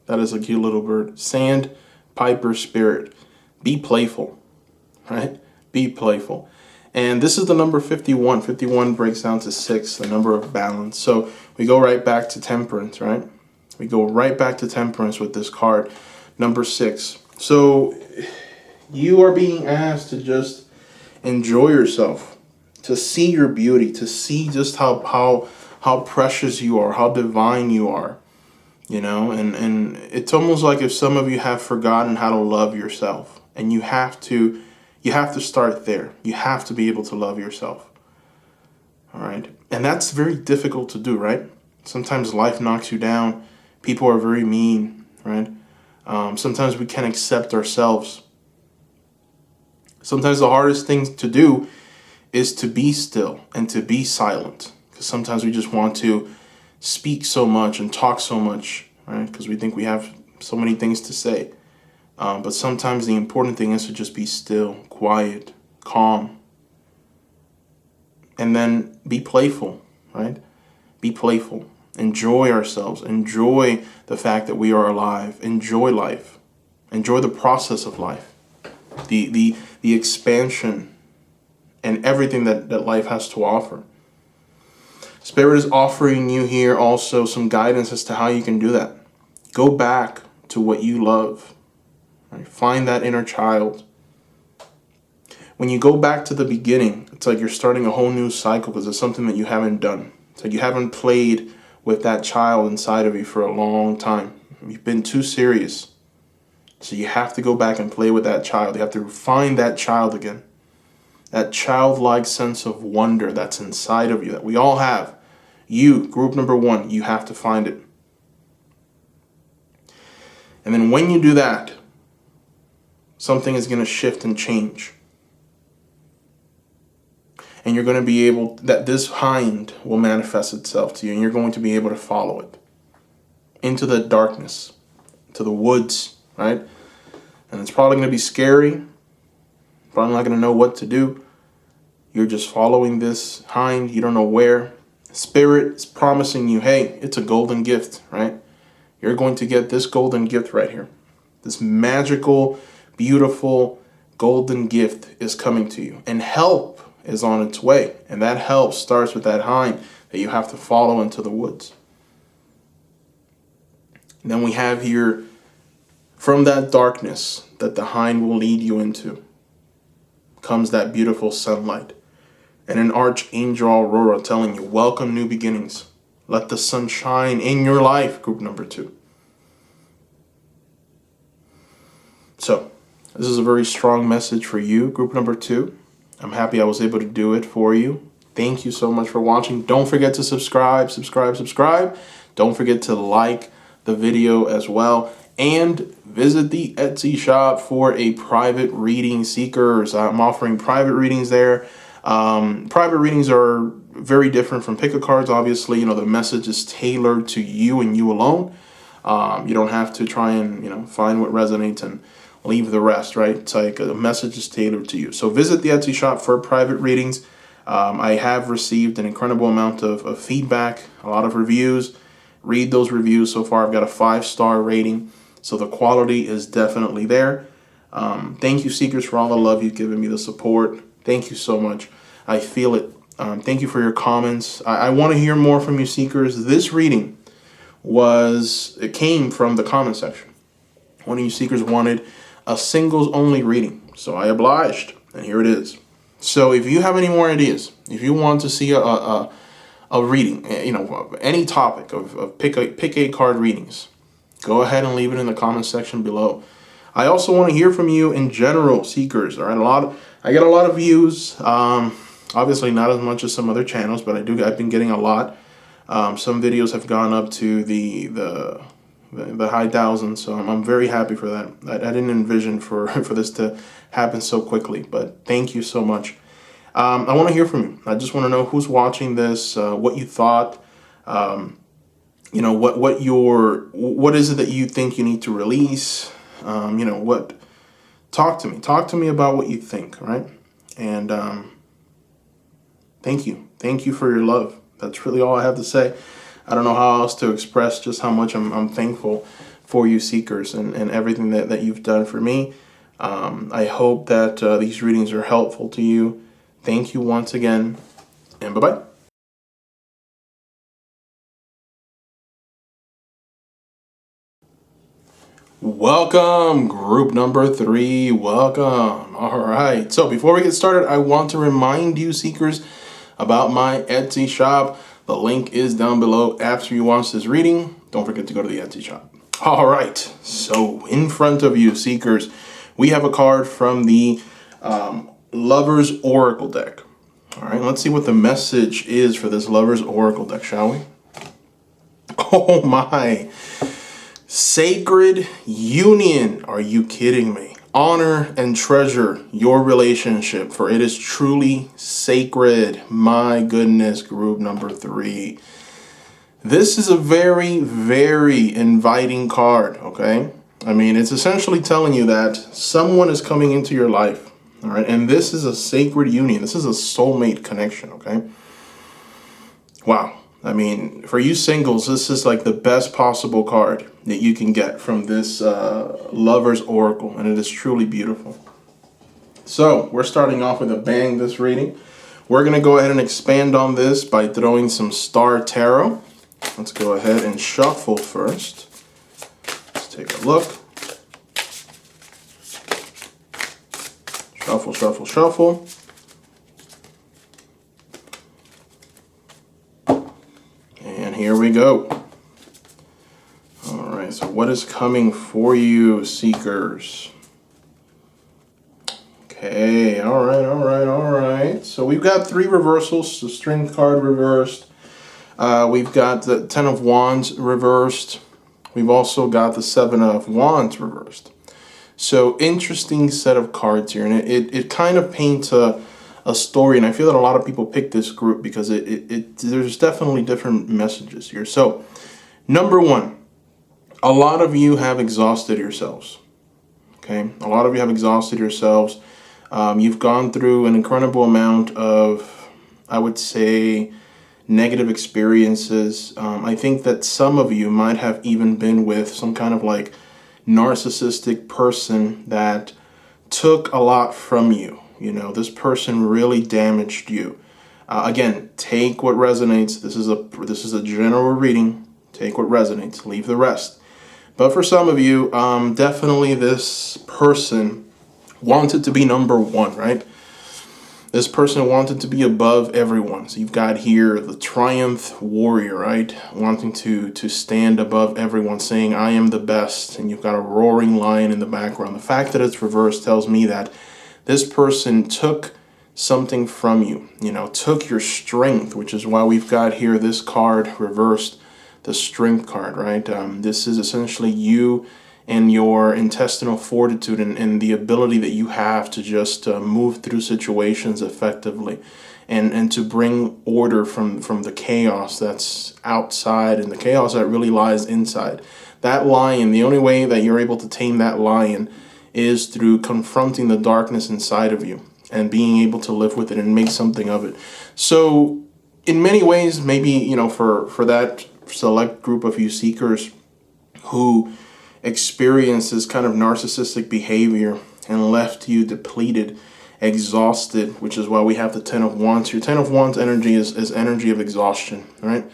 That is a cute little bird. Sandpiper Spirit. Be playful, right? Be playful. And this is the number 51. 51 breaks down to 6, the number of balance. So we go right back to Temperance, right? We go right back to Temperance with this card, number 6. So you are being asked to just enjoy yourself, to see your beauty, to see just how precious you are, how divine you are, you know? And it's almost like if some of you have forgotten how to love yourself, and you have to start there. You have to be able to love yourself. All right? And that's very difficult to do, right? Sometimes life knocks you down. People are very mean, right? Sometimes we can't accept ourselves. Sometimes the hardest thing to do is to be still and to be silent. Because sometimes we just want to speak so much and talk so much, right? Because we think we have so many things to say. But sometimes the important thing is to just be still, quiet, calm, and then be playful, right? Be playful. Enjoy ourselves. Enjoy the fact that we are alive. Enjoy life. Enjoy the process of life. The expansion and everything that life has to offer. Spirit is offering you here also some guidance as to how you can do that. Go back to what you love. Right? Find that inner child. When you go back to the beginning, it's like you're starting a whole new cycle because it's something that you haven't done. It's like you haven't played with that child inside of you for a long time. You've been too serious. So you have to go back and play with that child. You have to find that child again. That childlike sense of wonder that's inside of you that we all have. You, group number 1, you have to find it. And then when you do that, something is going to shift and change. And you're going to be able, that this hind will manifest itself to you, and you're going to be able to follow it into the darkness, to the woods, right? And it's probably going to be scary. Probably not going to know what to do. You're just following this hind. You don't know where. Spirit is promising you, hey, it's a golden gift, right? You're going to get this golden gift right here. This magical, beautiful, golden gift is coming to you. And help is on its way. And that help starts with that hind that you have to follow into the woods. And then we have here, from that darkness that the hind will lead you into, comes that beautiful sunlight. And an archangel aurora telling you, welcome new beginnings. Let the sun shine in your life, group number 2. So, this is a very strong message for you, group number 2. I'm happy I was able to do it for you. Thank you so much for watching. Don't forget to subscribe. Don't forget to like the video as well. And visit the Etsy shop for a private reading seekers. I'm offering private readings there. Private readings are very different from pick a cards. Obviously, the message is tailored to you and you alone. You don't have to try and, find what resonates and leave the rest, right? It's like a message is tailored to you. So visit the Etsy shop for private readings. I have received an incredible amount of feedback, a lot of reviews. Read those reviews. So far, I've got a 5-star rating. So the quality is definitely there. Thank you, Seekers, for all the love you've given me, the support. Thank you so much. I feel it. Thank you for your comments. I want to hear more from you, Seekers. This reading it came from the comment section. One of you Seekers wanted a singles only reading. So I obliged, and here it is. So if you have any more ideas, if you want to see a reading, any topic of pick a card readings, go ahead and leave it in the comment section below. I also want to hear from you in general, Seekers. All right, I get a lot of views. Obviously not as much as some other channels, but I've been getting a lot. Some videos have gone up to the high thousands, so I'm very happy for that. I didn't envision for this to happen so quickly, but thank you so much. I want to hear from you. I just want to know who's watching this, what you thought. What is it that you think you need to release? Talk to me about what you think, right? And thank you for your love. That's really all I have to say. I don't know how else to express just how much I'm thankful for you, Seekers, and everything that you've done for me. I hope that these readings are helpful to you. Thank you once again, and bye-bye. Welcome, group number 3. Welcome. All right. So before we get started, I want to remind you, Seekers, about my Etsy shop. The link is down below after you watch this reading. Don't forget to go to the Etsy shop. All right. So in front of you, Seekers, we have a card from the Lover's Oracle deck. All right. Let's see what the message is for this Lover's Oracle deck, shall we? Oh my. Sacred union. Are you kidding me? Honor and treasure your relationship, for it is truly sacred. My goodness, group number 3. This is a very, very inviting card, okay? I mean, it's essentially telling you that someone is coming into your life, all right? And this is a sacred union. This is a soulmate connection, okay? Wow. I mean, for you singles, this is like the best possible card that you can get from this Lover's Oracle, and it is truly beautiful. So, we're starting off with a bang this reading. We're going to go ahead and expand on this by throwing some Star Tarot. Let's go ahead and shuffle first. Let's take a look. Shuffle, shuffle, shuffle. And here we go. All right, so what is coming for you, seekers? Okay, all right, all right, all right. So we've got 3 reversals. The Strength card reversed. We've got the 10 of Wands reversed. We've also got the 7 of Wands reversed. So interesting set of cards here. And it kind of paints a story. And I feel that a lot of people pick this group because there's definitely different messages here. So number 1, a lot of you have exhausted yourselves. Okay, a lot of you have exhausted yourselves. You've gone through an incredible amount of, I would say, negative experiences. I think that some of you might have even been with some kind of like narcissistic person that took a lot from you. You know, this person really damaged you. Again, take what resonates. This is a general reading. Take what resonates. Leave the rest. But for some of you, definitely this person wanted to be number 1, right? This person wanted to be above everyone. So you've got here the triumph warrior, right? Wanting to stand above everyone, saying, I am the best. And you've got a roaring lion in the background. The fact that it's reversed tells me that this person took something from you, you know, took your strength, which is why we've got here this card reversed, the Strength card, right? This is essentially you and your intestinal fortitude and the ability that you have to just move through situations effectively and to bring order from the chaos that's outside and the chaos that really lies inside. That lion, the only way that you're able to tame that lion is through confronting the darkness inside of you and being able to live with it and make something of it. So in many ways, maybe, you know, for that select group of you seekers who experienced this kind of narcissistic behavior and left you depleted, exhausted, which is why we have the 10 of Wands. Your 10 of Wands energy is energy of exhaustion, right?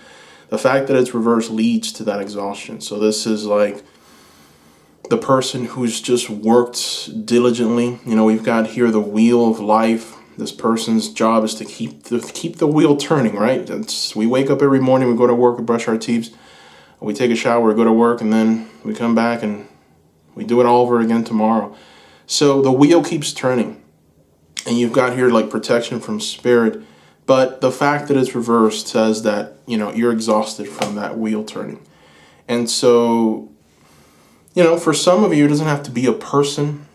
The fact that it's reversed leads to that exhaustion. So this is like the person who's just worked diligently. You know, we've got here the wheel of life. This person's job is to keep the wheel turning, right? We wake up every morning, we go to work, we brush our teeth, we take a shower, we go to work, and then we come back and we do it all over again tomorrow. So the wheel keeps turning. And you've got here like protection from spirit. But the fact that it's reversed says that, you know, you're exhausted from that wheel turning. And so, you know, for some of you, it doesn't have to be a person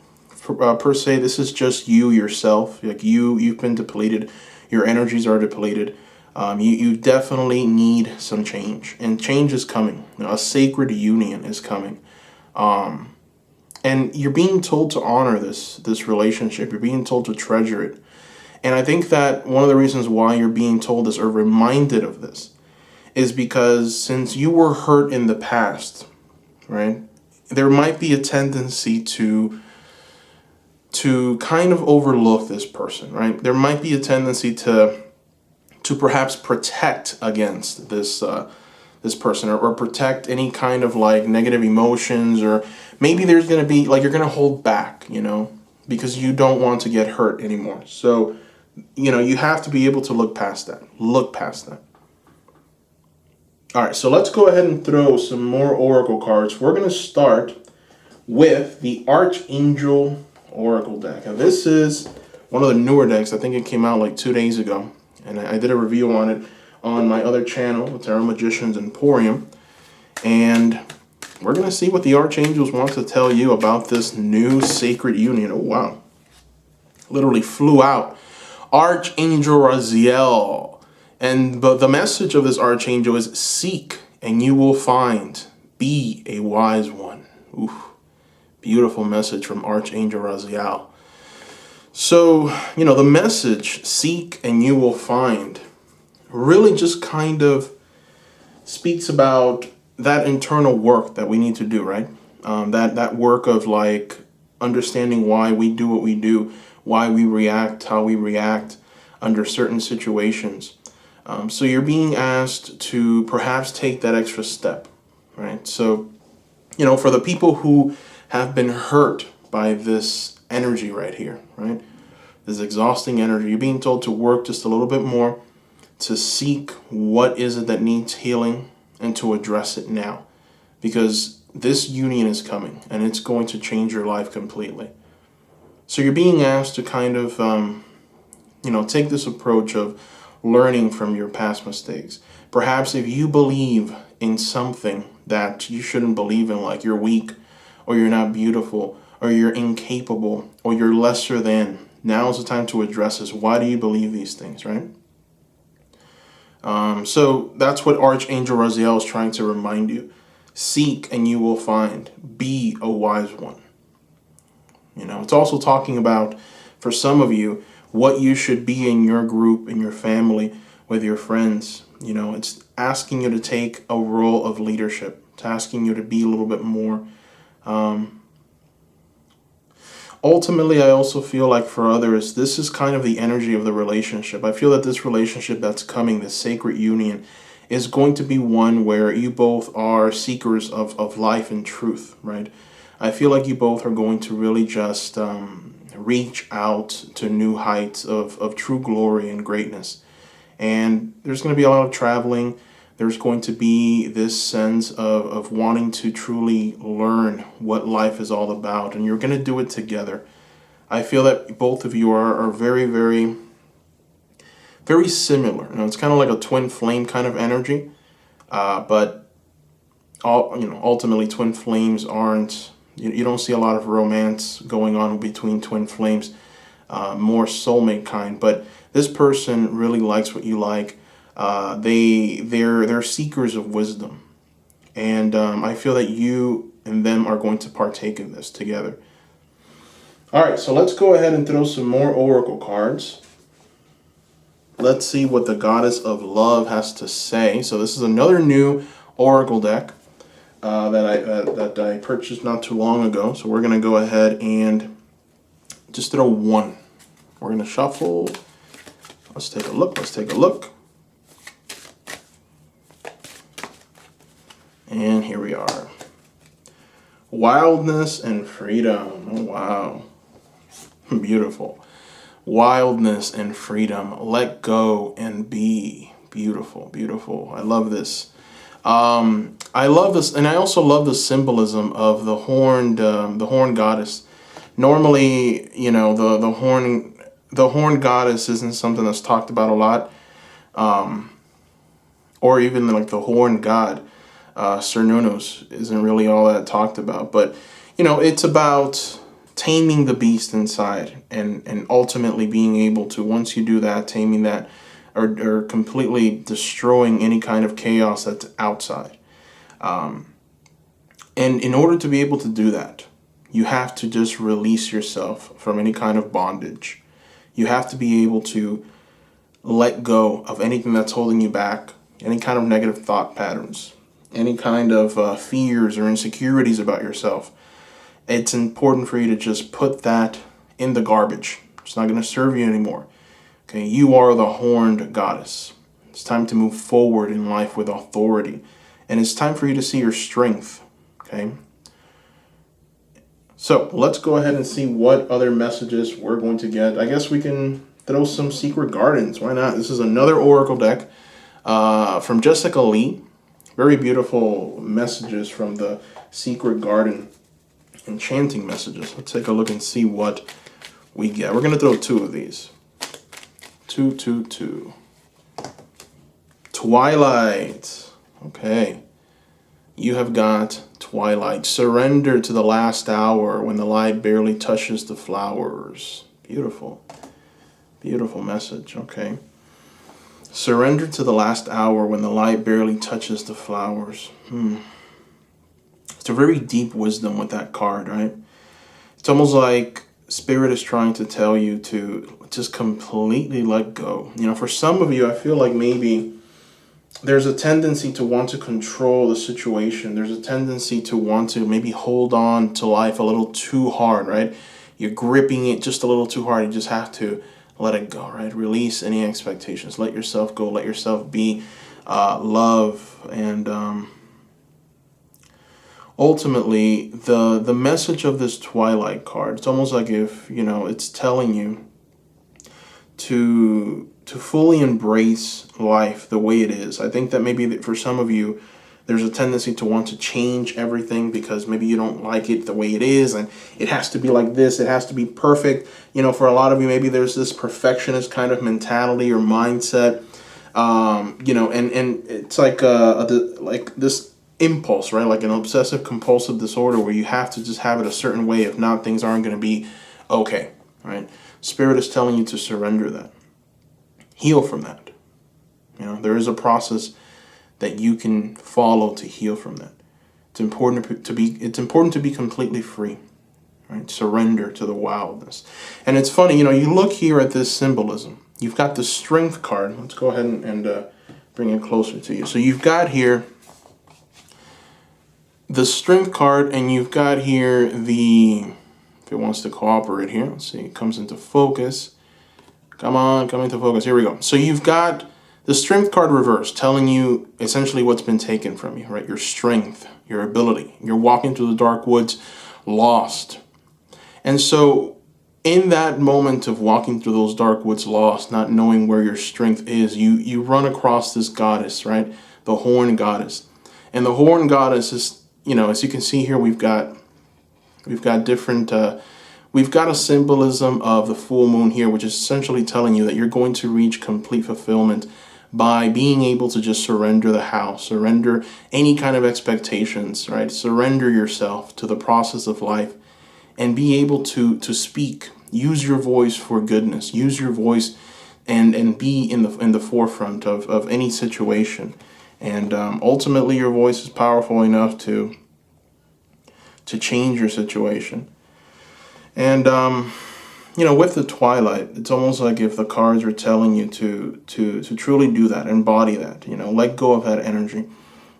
per se. This is just you yourself. Like you've been depleted. Your energies are depleted. You definitely need some change, and change is coming. You know, a sacred union is coming, and you're being told to honor this relationship. You're being told to treasure it, and I think that one of the reasons why you're being told this or reminded of this is because since you were hurt in the past, right? There might be a tendency to kind of overlook this person, right? There might be a tendency to perhaps protect against this person or protect any kind of like negative emotions, or maybe there's going to be like you're going to hold back, you know, because you don't want to get hurt anymore. So, you know, you have to be able to look past that. Look past that. All right, so let's go ahead and throw some more oracle cards. We're going to start with the Archangel Oracle deck. And this is one of the newer decks. I think it came out like 2 days ago. And I did a review on it on my other channel, Tarot Magicians Emporium. And we're going to see what the archangels want to tell you about this new sacred union. Oh, wow. Literally flew out. Archangel Raziel. And the message of this archangel is seek and you will find. Be a wise one. Oof. Beautiful message from Archangel Raziel. So, the message, seek and you will find, really just kind of speaks about that internal work that we need to do, right? That work of like understanding why we do what we do, why we react, how we react under certain situations. So you're being asked to perhaps take that extra step, right? So, for the people who have been hurt by this energy right here, right? This exhausting energy, you're being told to work just a little bit more, to seek what is it that needs healing and to address it now. Because this union is coming and it's going to change your life completely. So you're being asked to kind of, take this approach of learning from your past mistakes. Perhaps if you believe in something that you shouldn't believe in, like you're weak, or you're not beautiful, or you're incapable, or you're lesser than, now is the time to address this. Why do you believe these things, right? So that's what Archangel Raziel is trying to remind you. Seek and you will find. Be a wise one. It's also talking about, for some of you, what you should be in your group, in your family, with your friends. It's asking you to take a role of leadership. It's asking you to be a little bit more. Ultimately, I also feel like for others, this is kind of the energy of the relationship. I feel that this relationship that's coming, this sacred union, is going to be one where you both are seekers of life and truth, right? I feel like you both are going to really just reach out to new heights of true glory and greatness. And there's going to be a lot of traveling. There's going to be this sense of wanting to truly learn what life is all about. And you're going to do it together. I feel that both of you are very, very, very similar. It's kind of like a twin flame kind of energy. But ultimately twin flames aren't, you don't see a lot of romance going on between twin flames. More soulmate kind. But this person really likes what you like. They're seekers of wisdom, and I feel that you and them are going to partake in this together. All right, so let's go ahead and throw some more oracle cards. Let's see what the Goddess of Love has to say. So this is another new oracle deck that I purchased not too long ago. So we're gonna go ahead and just throw one. We're gonna shuffle. Let's take a look. And here we are. Wildness and freedom. Oh, wow. Beautiful. Wildness and freedom. Let go and be. Beautiful, beautiful. I love this. I love this, and I also love the symbolism of the horned goddess. Normally, the horned goddess isn't something that's talked about a lot, or even like the horned god. Cernunnos isn't really all that talked about, but it's about taming the beast inside and ultimately being able to, once you do that, taming that or completely destroying any kind of chaos that's outside. And in order to be able to do that, you have to just release yourself from any kind of bondage. You have to be able to let go of anything that's holding you back, any kind of negative thought patterns, any kind of fears or insecurities about yourself. It's important for you to just put that in the garbage. It's not going to serve you anymore. Okay, you are the horned goddess. It's time to move forward in life with authority. And it's time for you to see your strength. Okay? So let's go ahead and see what other messages we're going to get. I guess we can throw some secret gardens. Why not? This is another oracle deck from Jessica Lee. Very beautiful messages from the Secret Garden enchanting messages. Let's take a look and see what we get. We're going to throw two of these. Two. Twilight. Okay. You have got twilight. Surrender to the last hour when the light barely touches the flowers. Beautiful. Beautiful message. Okay. Surrender to the last hour when the light barely touches the flowers. It's a very deep wisdom with that card, right? It's almost like Spirit is trying to tell you to just completely let go. You know, for some of you, I feel like maybe there's a tendency to want to control the situation. There's a tendency to want to maybe hold on to life a little too hard, right? You're gripping it just a little too hard. You just have to let it go, right? Release any expectations. Let yourself go. Let yourself be. Love. And ultimately, the message of this Twilight card, it's almost like if, you know, it's telling you to fully embrace life the way it is. I think that maybe for some of you, there's a tendency to want to change everything because maybe you don't like it the way it is and it has to be like this, it has to be perfect. You know, for a lot of you, maybe there's this perfectionist kind of mentality or mindset, you know, and it's like this impulse, right? Like an obsessive compulsive disorder where you have to just have it a certain way. If not, things aren't going to be okay, right? Spirit is telling you to surrender that. Heal from that. You know, there is a process that you can follow to heal from that. It's important to be completely free, right? Surrender to the wildness. And it's funny, you know, you look here at this symbolism. You've got the Strength card. Let's go ahead and bring it closer to you. So you've got here the Strength card, and you've got here the, if it wants to cooperate here, let's see, it comes into focus. Come on, come into focus. Here we go. So you've got the Strength card reversed, telling you essentially what's been taken from you, right? Your strength, your ability. You're walking through the dark woods, lost. And so in that moment of walking through those dark woods, lost, not knowing where your strength is, you run across this goddess, right? The Horn Goddess. And the Horn Goddess is, you know, as you can see here, we've got different... We've got a symbolism of the full moon here, which is essentially telling you that you're going to reach complete fulfillment by being able to just surrender the house, surrender any kind of expectations, right? Surrender yourself to the process of life and be able to speak. Use your voice for goodness. Use your voice and be in the forefront of any situation. And ultimately, your voice is powerful enough to change your situation. And, you know, with the Twilight, it's almost like if the cards are telling you to truly do that, embody that, you know, let go of that energy.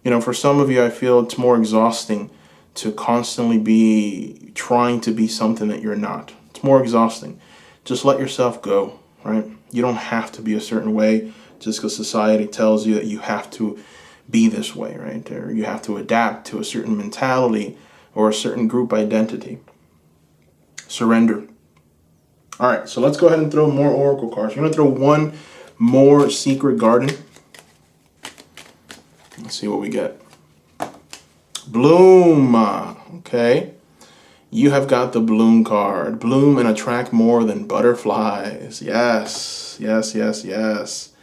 You know, for some of you, I feel it's more exhausting to constantly be trying to be something that you're not. It's more exhausting. Just let yourself go, right? You don't have to be a certain way just because society tells you that you have to be this way, right? Or you have to adapt to a certain mentality or a certain group identity. Surrender. All right, so let's go ahead and throw more oracle cards. We're going to throw one more Secret Garden. Let's see what we get. Bloom. Okay. You have got the Bloom card. Bloom and attract more than butterflies. Yes, yes, yes, yes.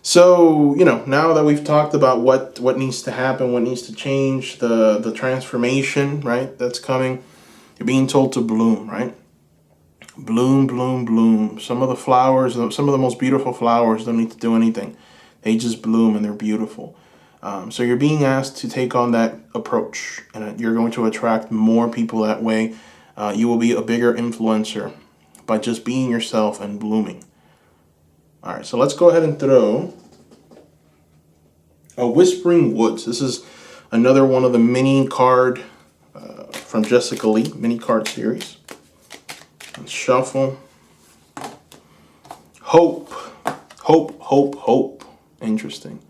So, you know, now that we've talked about what needs to happen, what needs to change, the transformation, right, that's coming, you're being told to bloom, right? Bloom, bloom, bloom. Some of the flowers, some of the most beautiful flowers don't need to do anything. They just bloom and they're beautiful. So you're being asked to take on that approach, and you're going to attract more people that way. You will be a bigger influencer by just being yourself and blooming. All right, so let's go ahead and throw a Whispering Woods. This is another one of the mini card from Jessica Lee, mini card series. Let's shuffle. Hope. Hope, hope, hope. Interesting.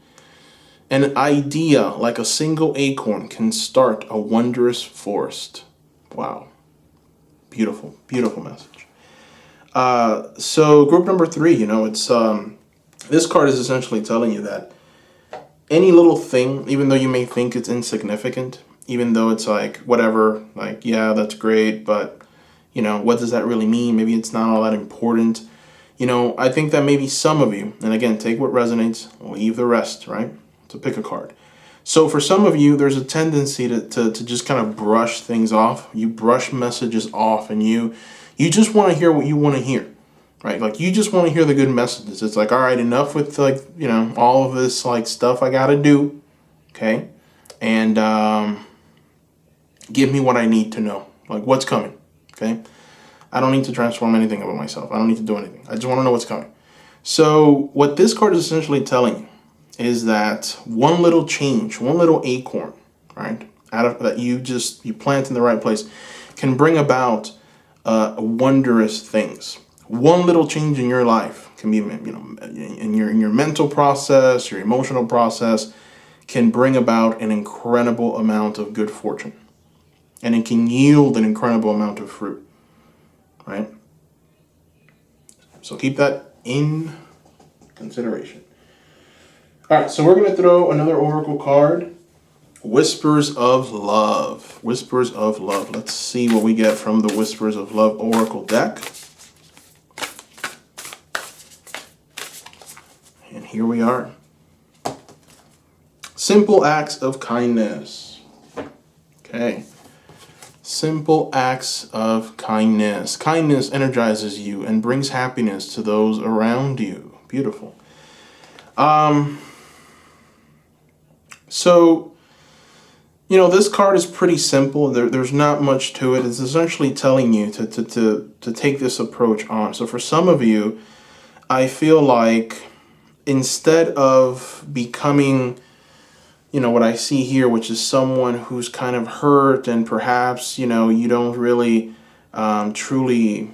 An idea like a single acorn can start a wondrous forest. Wow. Beautiful, beautiful message. So group number 3, you know, it's this card is essentially telling you that any little thing, even though you may think it's insignificant, even though it's like, whatever, like, yeah, that's great, but, you know, what does that really mean? Maybe it's not all that important. You know, I think that maybe some of you, and again, take what resonates, leave the rest, right? So pick a card. So for some of you, there's a tendency to just kind of brush things off. You brush messages off, and you just want to hear what you want to hear, right? Like, you just want to hear the good messages. It's like, all right, enough with, like, all of this, like, stuff I got to do, okay? And give me what I need to know, like what's coming, okay? I don't need to transform anything about myself. I don't need to do anything. I just want to know what's coming. So what this card is essentially telling you is that one little change, one little acorn, right, out of that you plant in the right place, can bring about wondrous things. One little change in your life can be, in your mental process, your emotional process, can bring about an incredible amount of good fortune, and it can yield an incredible amount of fruit, right? So keep that in consideration. All right, so we're going to throw another oracle card, Whispers of Love. Whispers of Love. Let's see what we get from the Whispers of Love oracle deck. And here we are. Simple acts of kindness. Okay. Simple acts of kindness. Kindness energizes you and brings happiness to those around you. Beautiful. So, this card is pretty simple. There's not much to it. It's essentially telling you to take this approach on. So for some of you, I feel like instead of becoming, what I see here, which is someone who's kind of hurt and perhaps, you don't really truly,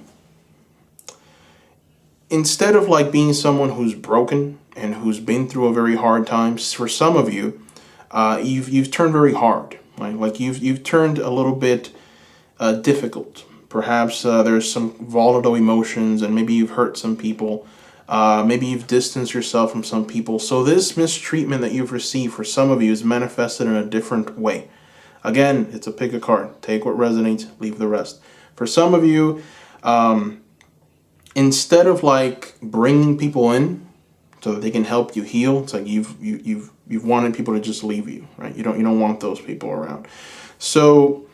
instead of like being someone who's broken and who's been through a very hard time, for some of you, you've turned very hard, right? Like you've turned a little bit difficult. Perhaps there's some volatile emotions, and maybe you've hurt some people. Maybe you've distanced yourself from some people. So this mistreatment that you've received for some of you is manifested in a different way. Again, it's a pick a card. Take what resonates, leave the rest. For some of you, instead of like bringing people in so that they can help you heal, it's like you've wanted people to just leave you, right? You don't want those people around. So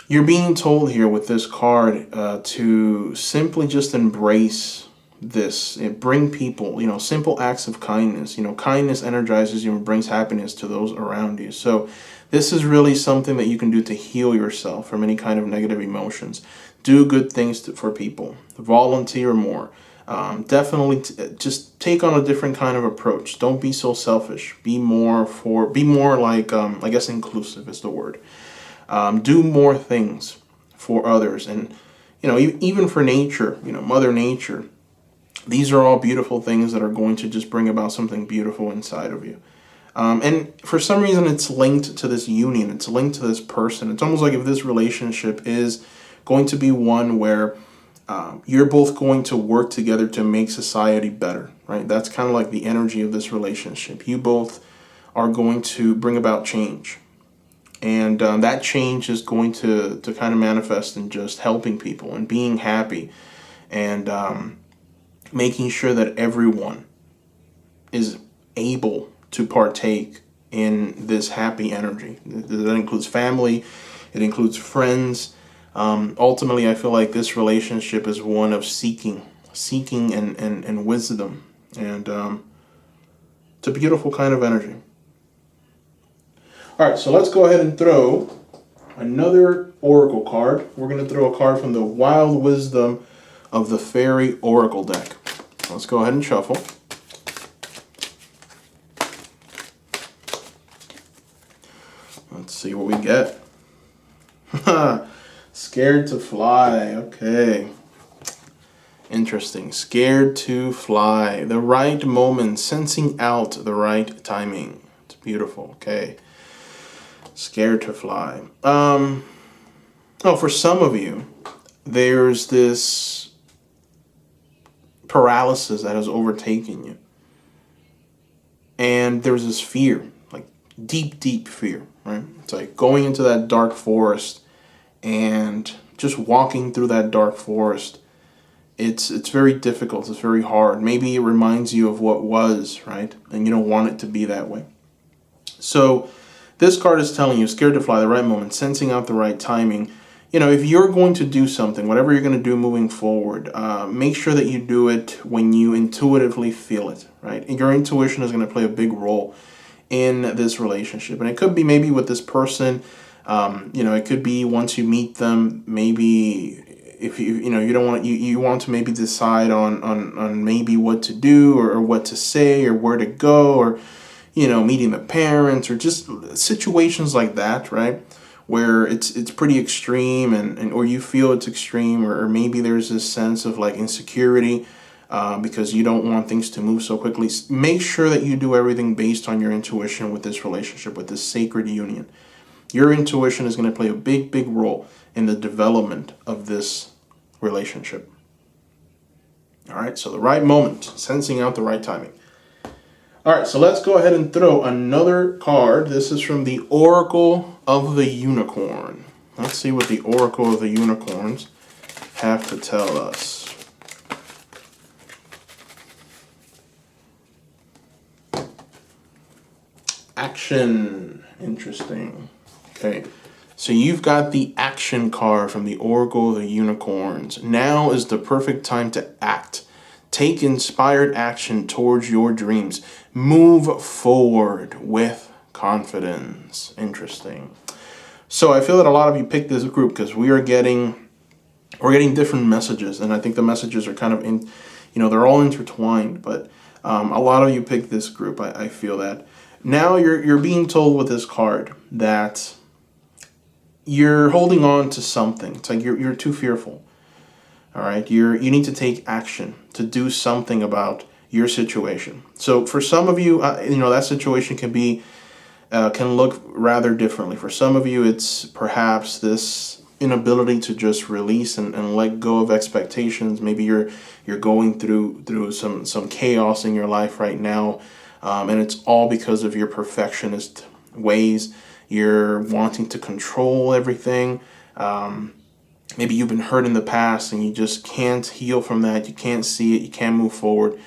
you're being told here with this card to simply just embrace this. Bring people, simple acts of kindness. Kindness energizes you and brings happiness to those around you. So this is really something that you can do to heal yourself from any kind of negative emotions. Do good things for people. Volunteer more. Definitely just take on a different kind of approach. Don't be so selfish. Be more like, I guess inclusive is the word. Do more things for others. And, even for nature, Mother Nature, these are all beautiful things that are going to just bring about something beautiful inside of you. And for some reason, it's linked to this union. It's linked to this person. It's almost like if this relationship is going to be one where you're both going to work together to make society better, right? That's kind of like the energy of this relationship. You both are going to bring about change. And that change is going to kind of manifest in just helping people and being happy and making sure that everyone is able to partake in this happy energy. That includes family. It includes friends. Ultimately, I feel like this relationship is one of seeking and wisdom. And it's a beautiful kind of energy. All right, so let's go ahead and throw another oracle card. We're going to throw a card from the Wild Wisdom of the Fairy Oracle deck. Let's go ahead and shuffle. Let's see what we get. Scared to fly. Okay. Interesting. Scared to fly. The right moment, sensing out the right timing. It's beautiful. Okay. Scared to fly. For some of you, there's this paralysis that has overtaken you. And there's this fear, like deep, deep fear, right? It's like going into that dark forest and just walking through that dark forest. It's very difficult. It's very hard. Maybe it reminds you of what was, right? And you don't want it to be that way. So this card is telling you, scared to fly, the right moment, sensing out the right timing. If you're going to do something, whatever you're going to do moving forward, make sure that you do it when you intuitively feel it, right? And your intuition is going to play a big role in this relationship. And it could be maybe with this person, it could be once you meet them, maybe if you don't want, you want to maybe decide on maybe what to do or what to say or where to go, or meeting the parents, or just situations like that, right? Where it's pretty extreme, and or you feel it's extreme, or maybe there's this sense of like insecurity because you don't want things to move so quickly. Make sure that you do everything based on your intuition with this relationship, with this sacred union. Your intuition is going to play a big, big role in the development of this relationship. All right, so the right moment, sensing out the right timing. All right, so let's go ahead and throw another card. This is from the Oracle of the Unicorn. Let's see what the Oracle of the Unicorns have to tell us. Action. Interesting. Okay, so you've got the action card from the Oracle of the Unicorns. Now is the perfect time to act. Take inspired action towards your dreams. Move forward with confidence. Interesting. So I feel that a lot of you picked this group because we're getting different messages, and I think the messages are kind of they're all intertwined. But a lot of you picked this group. I feel that now you're being told with this card that you're holding on to something. It's like you're too fearful. All right, you need to take action to do something about your situation. So for some of you, that situation can look rather differently. For some of you, it's perhaps this inability to just release and let go of expectations. Maybe you're going through some chaos in your life right now, and it's all because of your perfectionist ways. You're wanting to control everything. Maybe you've been hurt in the past and you just can't heal from that. You can't see it. You can't move forward.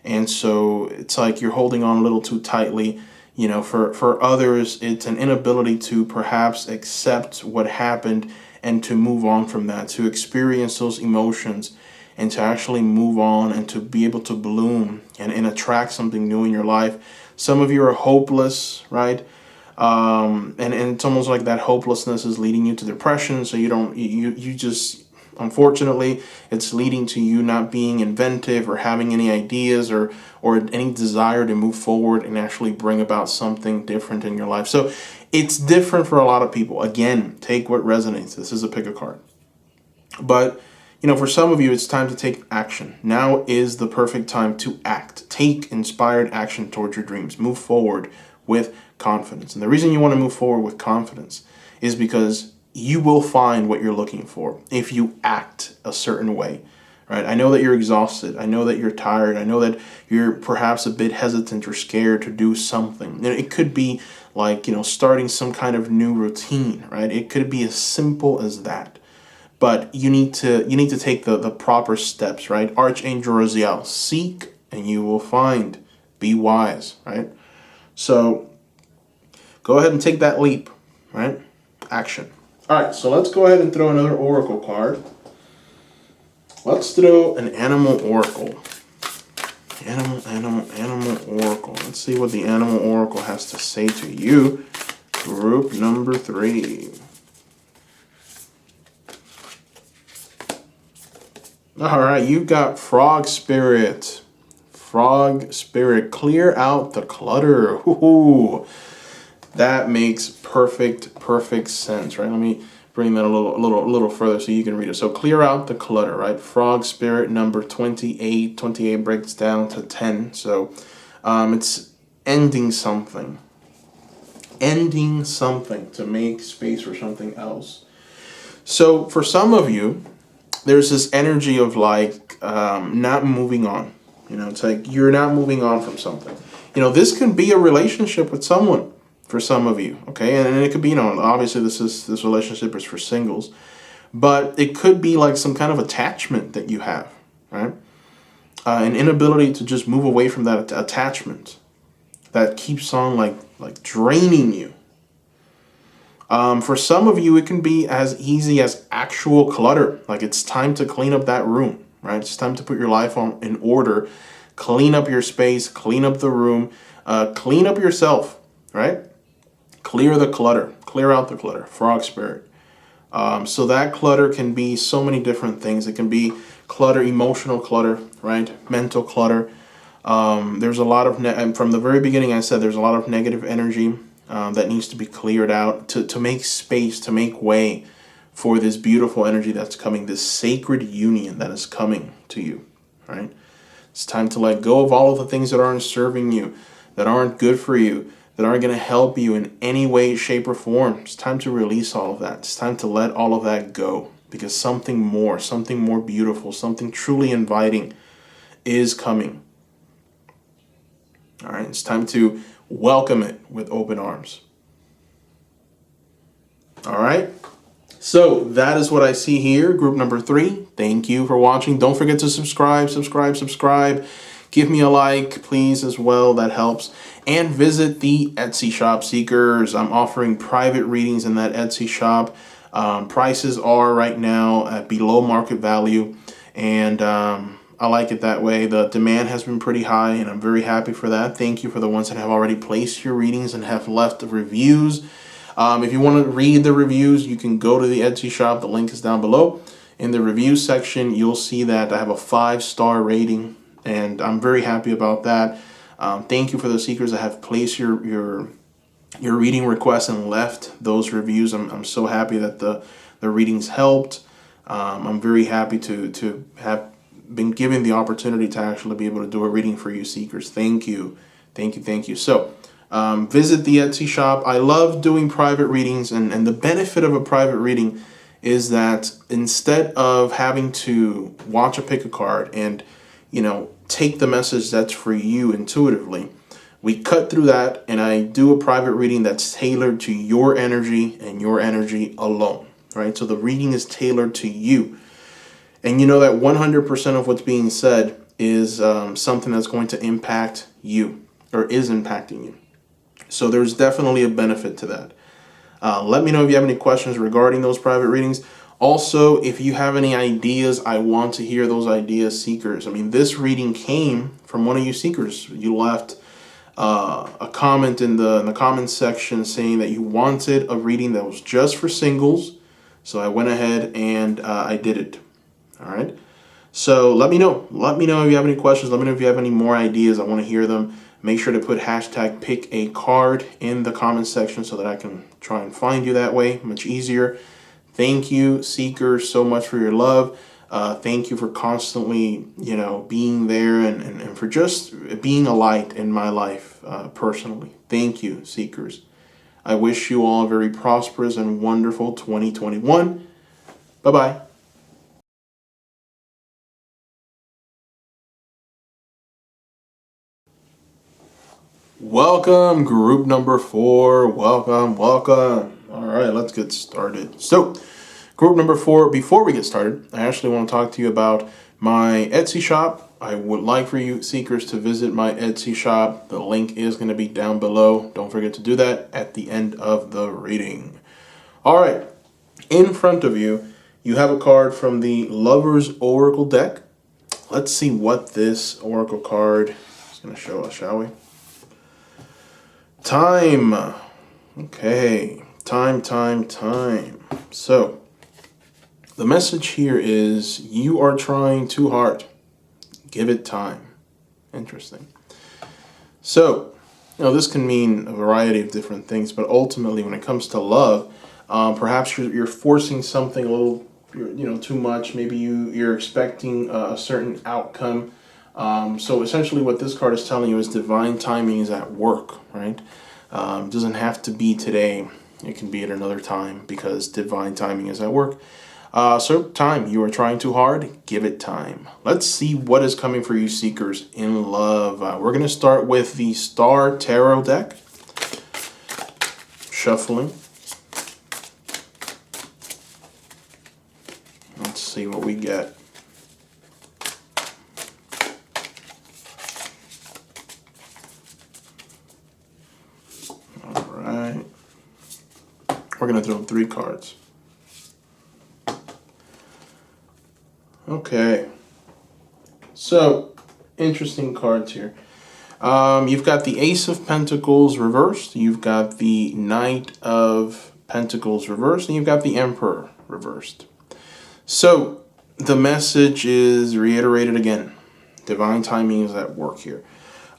And so it's like you're holding on a little too tightly. For others, it's an inability to perhaps accept what happened and to move on from that, to experience those emotions and to actually move on and to be able to bloom and attract something new in your life. Some of you are hopeless, right? And it's almost like that hopelessness is leading you to depression. So you just, unfortunately, it's leading to you not being inventive or having any ideas or any desire to move forward and actually bring about something different in your life. So it's different for a lot of people. Again, take what resonates. This is a pick a card. But, for some of you, it's time to take action. Now is the perfect time to act. Take inspired action towards your dreams. Move forward with confidence. And the reason you want to move forward with confidence is because you will find what you're looking for if you act a certain way, right? I know that you're exhausted. I know that you're tired. I know that you're perhaps a bit hesitant or scared to do something. It could be like, starting some kind of new routine, right? It could be as simple as that. But you need to take the proper steps, right? Archangel Raziel, seek and you will find. Be wise, right? So go ahead and take that leap, right? Action. All right, so let's go ahead and throw another oracle card. Let's throw an animal oracle. Animal oracle. Let's see what the animal oracle has to say to you. Group number 3. All right, you've got frog spirit. Frog spirit, clear out the clutter. Ooh, that makes perfect sense, right? Let me bring that a little further so you can read it. So clear out the clutter, right? Frog spirit number 28. 28 breaks down to 10. So it's ending something to make space for something else. So for some of you, there's this energy of like not moving on. It's like you're not moving on from something. This can be a relationship with someone for some of you, okay? And it could be, obviously this relationship is for singles, but it could be like some kind of attachment that you have, right? An inability to just move away from that attachment. that keeps on like draining you. For some of you, it can be as easy as actual clutter. Like it's time to clean up that room, right? It's time to put your life in order, clean up your space, clean up the room, clean up yourself, right? Clear the clutter, clear out the clutter, frog spirit. So that clutter can be so many different things. It can be clutter, emotional clutter, right? Mental clutter. There's a lot of, and from the very beginning I said there's a lot of negative energy that needs to be cleared out to make space, to make way for this beautiful energy that's coming, this sacred union that is coming to you, right? It's time to let go of all of the things that aren't serving you, that aren't good for you, that aren't going to help you in any way, shape, or form. It's time to release all of that. It's time to let all of that go, because something more beautiful, something truly inviting is coming. All right, it's time to welcome it with open arms. All right, so that is what I see here, group number 3. Thank you for watching. Don't forget to subscribe. Give me a like, please, as well. That helps. And visit the Etsy shop, Seekers. I'm offering private readings in that Etsy shop. Prices are right now at below market value, and I like it that way. The demand has been pretty high, and I'm very happy for that. Thank you for the ones that have already placed your readings and have left reviews. If you want to read the reviews, you can go to the Etsy shop. The link is down below. In the review section, you'll see that I have a 5-star rating, and I'm very happy about that. Thank you for the seekers that have placed your reading requests and left those reviews. I'm so happy that the readings helped. I'm very happy to have been given the opportunity to actually be able to do a reading for you, seekers. Thank you. So visit the Etsy shop. I love doing private readings, and the benefit of a private reading is that instead of having to watch a pick a card and take the message that's for you intuitively, we cut through that, and I do a private reading that's tailored to your energy and your energy alone, right? So the reading is tailored to you. And you know that 100% of what's being said is something that's going to impact you, or is impacting you. So there's definitely a benefit to that. Let me know if you have any questions regarding those private readings. Also, if you have any ideas, I want to hear those ideas, seekers. I mean, this reading came from one of you seekers. You left a comment in the comments section saying that you wanted a reading that was just for singles. So I went ahead and I did it. All right. So let me know. Let me know if you have any questions. Let me know if you have any more ideas. I want to hear them. Make sure to put hashtag pick a card in the comments section so that I can try and find you that way. Much easier. Thank you, seekers, so much for your love. Thank you for constantly, being there and for just being a light in my life personally. Thank you, seekers. I wish you all a very prosperous and wonderful 2021. Bye-bye. Welcome, group number 4. Welcome. All right, let's get started. So, group number 4, before we get started, I actually want to talk to you about my Etsy shop. I would like for you seekers to visit my Etsy shop. The link is going to be down below. Don't forget to do that at the end of the reading. All right, in front of you, you have a card from the Lover's Oracle deck. Let's see what this Oracle card is going to show us, shall we? Time. Okay. Time. So, the message here is you are trying too hard. Give it time. Interesting. So, this can mean a variety of different things, but ultimately when it comes to love, perhaps you're forcing something a little, too much. Maybe you're expecting a certain outcome. So essentially what this card is telling you is divine timing is at work, right? It doesn't have to be today. It can be at another time because divine timing is at work. So time, you are trying too hard. Give it time. Let's see what is coming for you seekers in love. We're going to start with the Star Tarot deck. Shuffling. Let's see what we get. We're going to throw 3 cards. Okay. So, interesting cards here. You've got the Ace of Pentacles reversed. You've got the Knight of Pentacles reversed. And you've got the Emperor reversed. So, the message is reiterated again. Divine timing is at work here.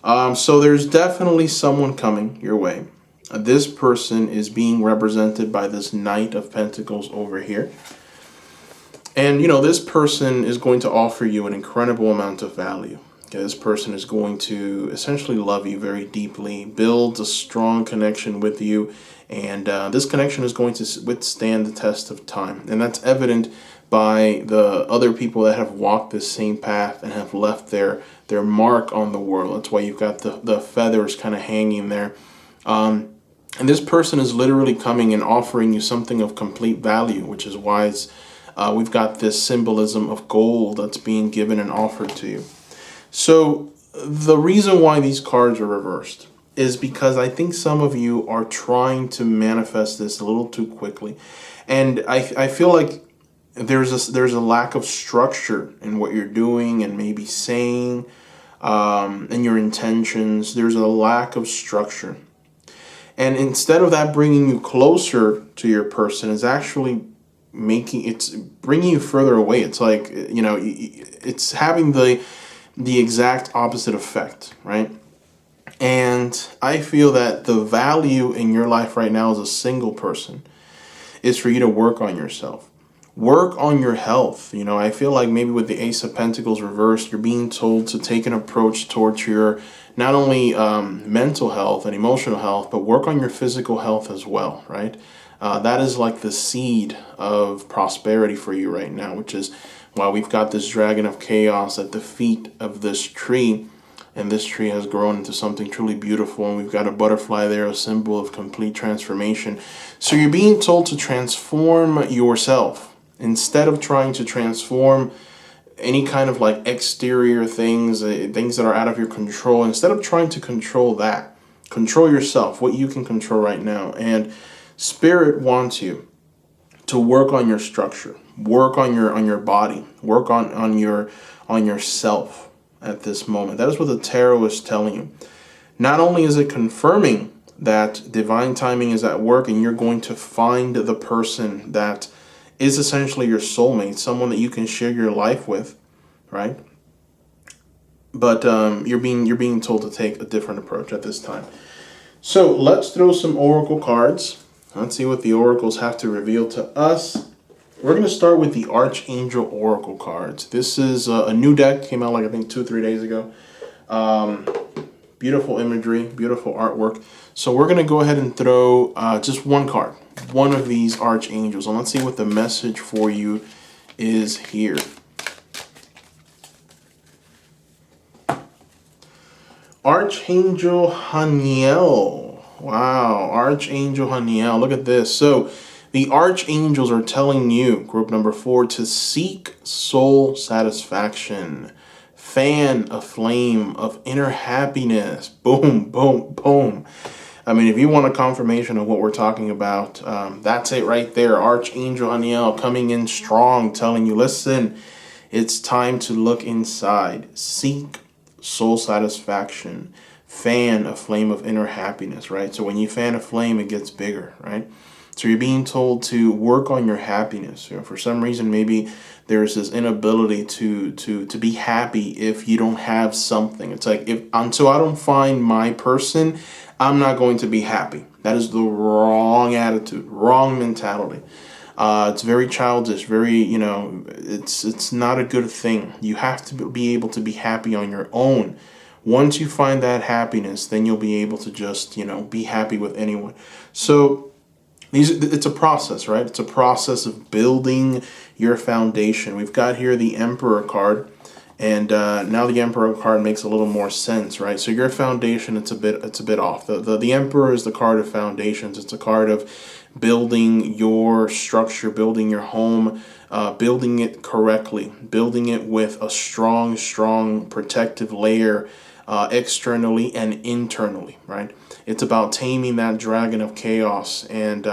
So there's definitely someone coming your way. This person is being represented by this Knight of Pentacles over here. And, this person is going to offer you an incredible amount of value. Okay, this person is going to essentially love you very deeply, build a strong connection with you, and this connection is going to withstand the test of time. And that's evident by the other people that have walked this same path and have left their mark on the world. That's why you've got the feathers kind of hanging there. And this person is literally coming and offering you something of complete value, which is why we've got this symbolism of gold that's being given and offered to you. So the reason why these cards are reversed is because I think some of you are trying to manifest this a little too quickly. And I feel like there's a lack of structure in what you're doing and maybe saying, and your intentions. There's a lack of structure. And instead of that bringing you closer to your person, is actually bringing you further away. It's like, it's having the exact opposite effect, right? And I feel that the value in your life right now as a single person is for you to work on yourself. Work on your health. I feel like maybe with the Ace of Pentacles reversed, you're being told to take an approach towards your not only mental health and emotional health, but work on your physical health as well, right? That is like the seed of prosperity for you right now, which is why we've got this dragon of chaos at the feet of this tree. And this tree has grown into something truly beautiful. And we've got a butterfly there, a symbol of complete transformation. So you're being told to transform yourself instead of trying to transform any kind of like exterior things that are out of your control. Instead of trying to control that, control yourself, what you can control right now. And Spirit wants you to work on your structure, work on your body, work on yourself at this moment. That is what the tarot is telling you. Not only is it confirming that divine timing is at work and you're going to find the person that is essentially your soulmate, someone that you can share your life with, right? But you're being told to take a different approach at this time. So let's throw some oracle cards. Let's see what the oracles have to reveal to us. We're going to start with the Archangel Oracle cards. This is a new deck, came out like I think 2-3 days ago. Beautiful imagery, beautiful artwork. So we're going to go ahead and throw just one card, one of these archangels, and let's see what the message for you is here. Archangel Haniel. Wow, Archangel Haniel. Look at this. So the archangels are telling you, group number 4, to seek soul satisfaction. Fan a flame of inner happiness. Boom, boom, boom. I mean, if you want a confirmation of what we're talking about, that's it right there. Archangel Haniel coming in strong, telling you, listen, it's time to look inside. Seek soul satisfaction. Fan a flame of inner happiness, right? So when you fan a flame, it gets bigger, right? So you're being told to work on your happiness. For some reason, maybe there's this inability to be happy if you don't have something. It's like, until I don't find my person, I'm not going to be happy. That is the wrong attitude, wrong mentality. It's very childish, very, it's not a good thing. You have to be able to be happy on your own. Once you find that happiness, then you'll be able to just, be happy with anyone. So it's a process, right? It's a process of building your foundation. We've got here the Emperor card, and now the Emperor card makes a little more sense, right? So your foundation, it's a bit off. The Emperor is the card of foundations. It's a card of building your structure, building your home, building it correctly, building it with a strong protective layer externally and internally, right? It's about taming that dragon of chaos and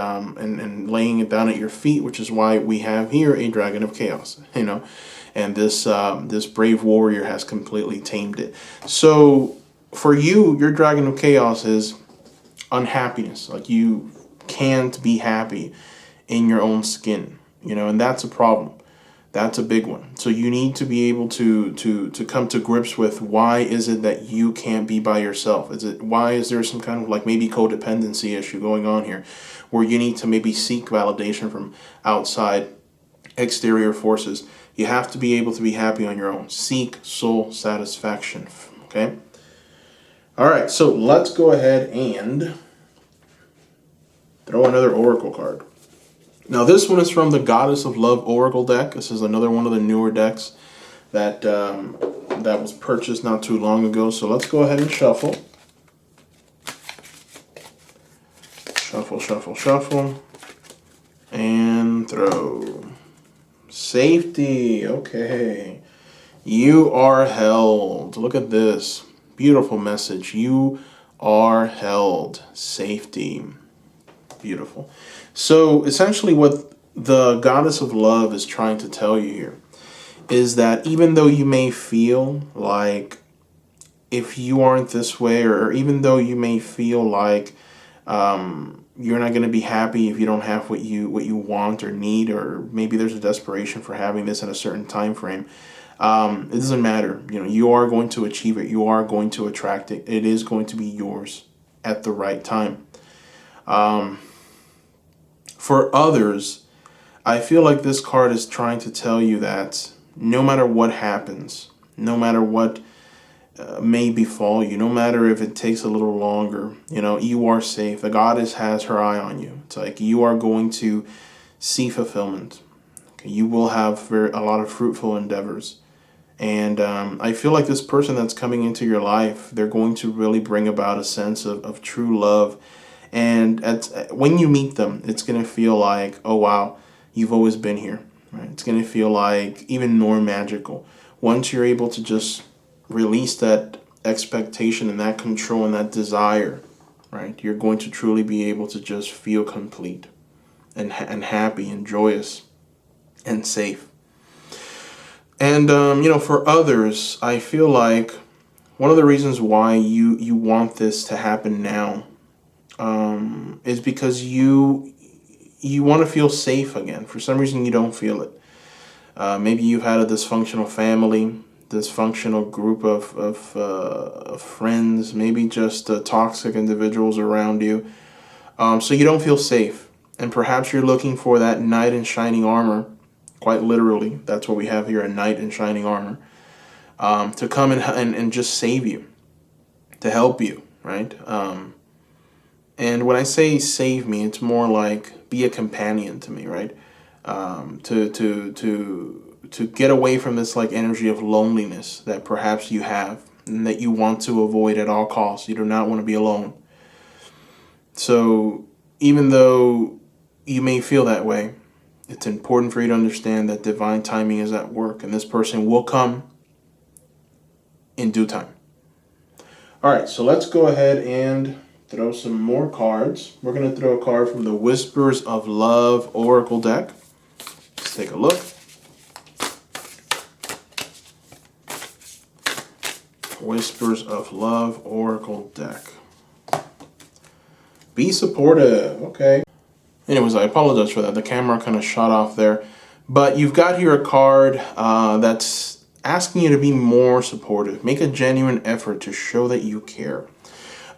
laying it down at your feet, which is why we have here a dragon of chaos, and this brave warrior has completely tamed it. So for you, your dragon of chaos is unhappiness. Like, you can't be happy in your own skin, and that's a problem. That's a big one. So you need to be able to come to grips with, why is it that you can't be by yourself? Why is there some kind of like maybe codependency issue going on here, where you need to maybe seek validation from outside exterior forces? You have to be able to be happy on your own. Seek soul satisfaction. Okay. All right. So let's go ahead and throw another oracle card. Now, this one is from the Goddess of Love Oracle deck. This is another one of the newer decks that that was purchased not too long ago. So let's go ahead and shuffle. Shuffle, shuffle, shuffle. And throw. Safety. Okay. You are held. Look at this. Beautiful message. You are held. Safety. Beautiful. So essentially what the Goddess of Love is trying to tell you here is that even though you may feel like if you aren't this way, or even though you may feel like you're not going to be happy if you don't have what you want or need, or maybe there's a desperation for having this in a certain time frame, it doesn't matter. You are going to achieve it. You are going to attract it. It is going to be yours at the right time. For others, I feel like this card is trying to tell you that no matter what happens, no matter what may befall you, no matter if it takes a little longer, you are safe. The goddess has her eye on you. It's like you are going to see fulfillment. Okay? You will have a lot of fruitful endeavors. And I feel like this person that's coming into your life, they're going to really bring about a sense of true love. And when you meet them, it's going to feel like, oh, wow, you've always been here. Right? It's going to feel like even more magical. Once you're able to just release that expectation and that control and that desire, right, you're going to truly be able to just feel complete and happy and joyous and safe. And, for others, I feel like one of the reasons why you want this to happen now is because you want to feel safe again. For some reason, you don't feel it. Maybe you've had a dysfunctional family, dysfunctional group of friends, maybe just toxic individuals around you. So you don't feel safe. And perhaps you're looking for that knight in shining armor, quite literally. That's what we have here, a knight in shining armor, to come and just save you, to help you, right? And when I say save me, it's more like be a companion to me, right? To get away from this like energy of loneliness that perhaps you have and that you want to avoid at all costs. You do not want to be alone. So even though you may feel that way, it's important for you to understand that divine timing is at work, and this person will come in due time. All right, so let's go ahead and throw some more cards. We're going to throw a card from the Whispers of Love Oracle deck. Let's take a look. Whispers of Love Oracle deck. Be supportive. Okay. Anyways, I apologize for that. The camera kind of shot off there. But you've got here a card that's asking you to be more supportive. Make a genuine effort to show that you care.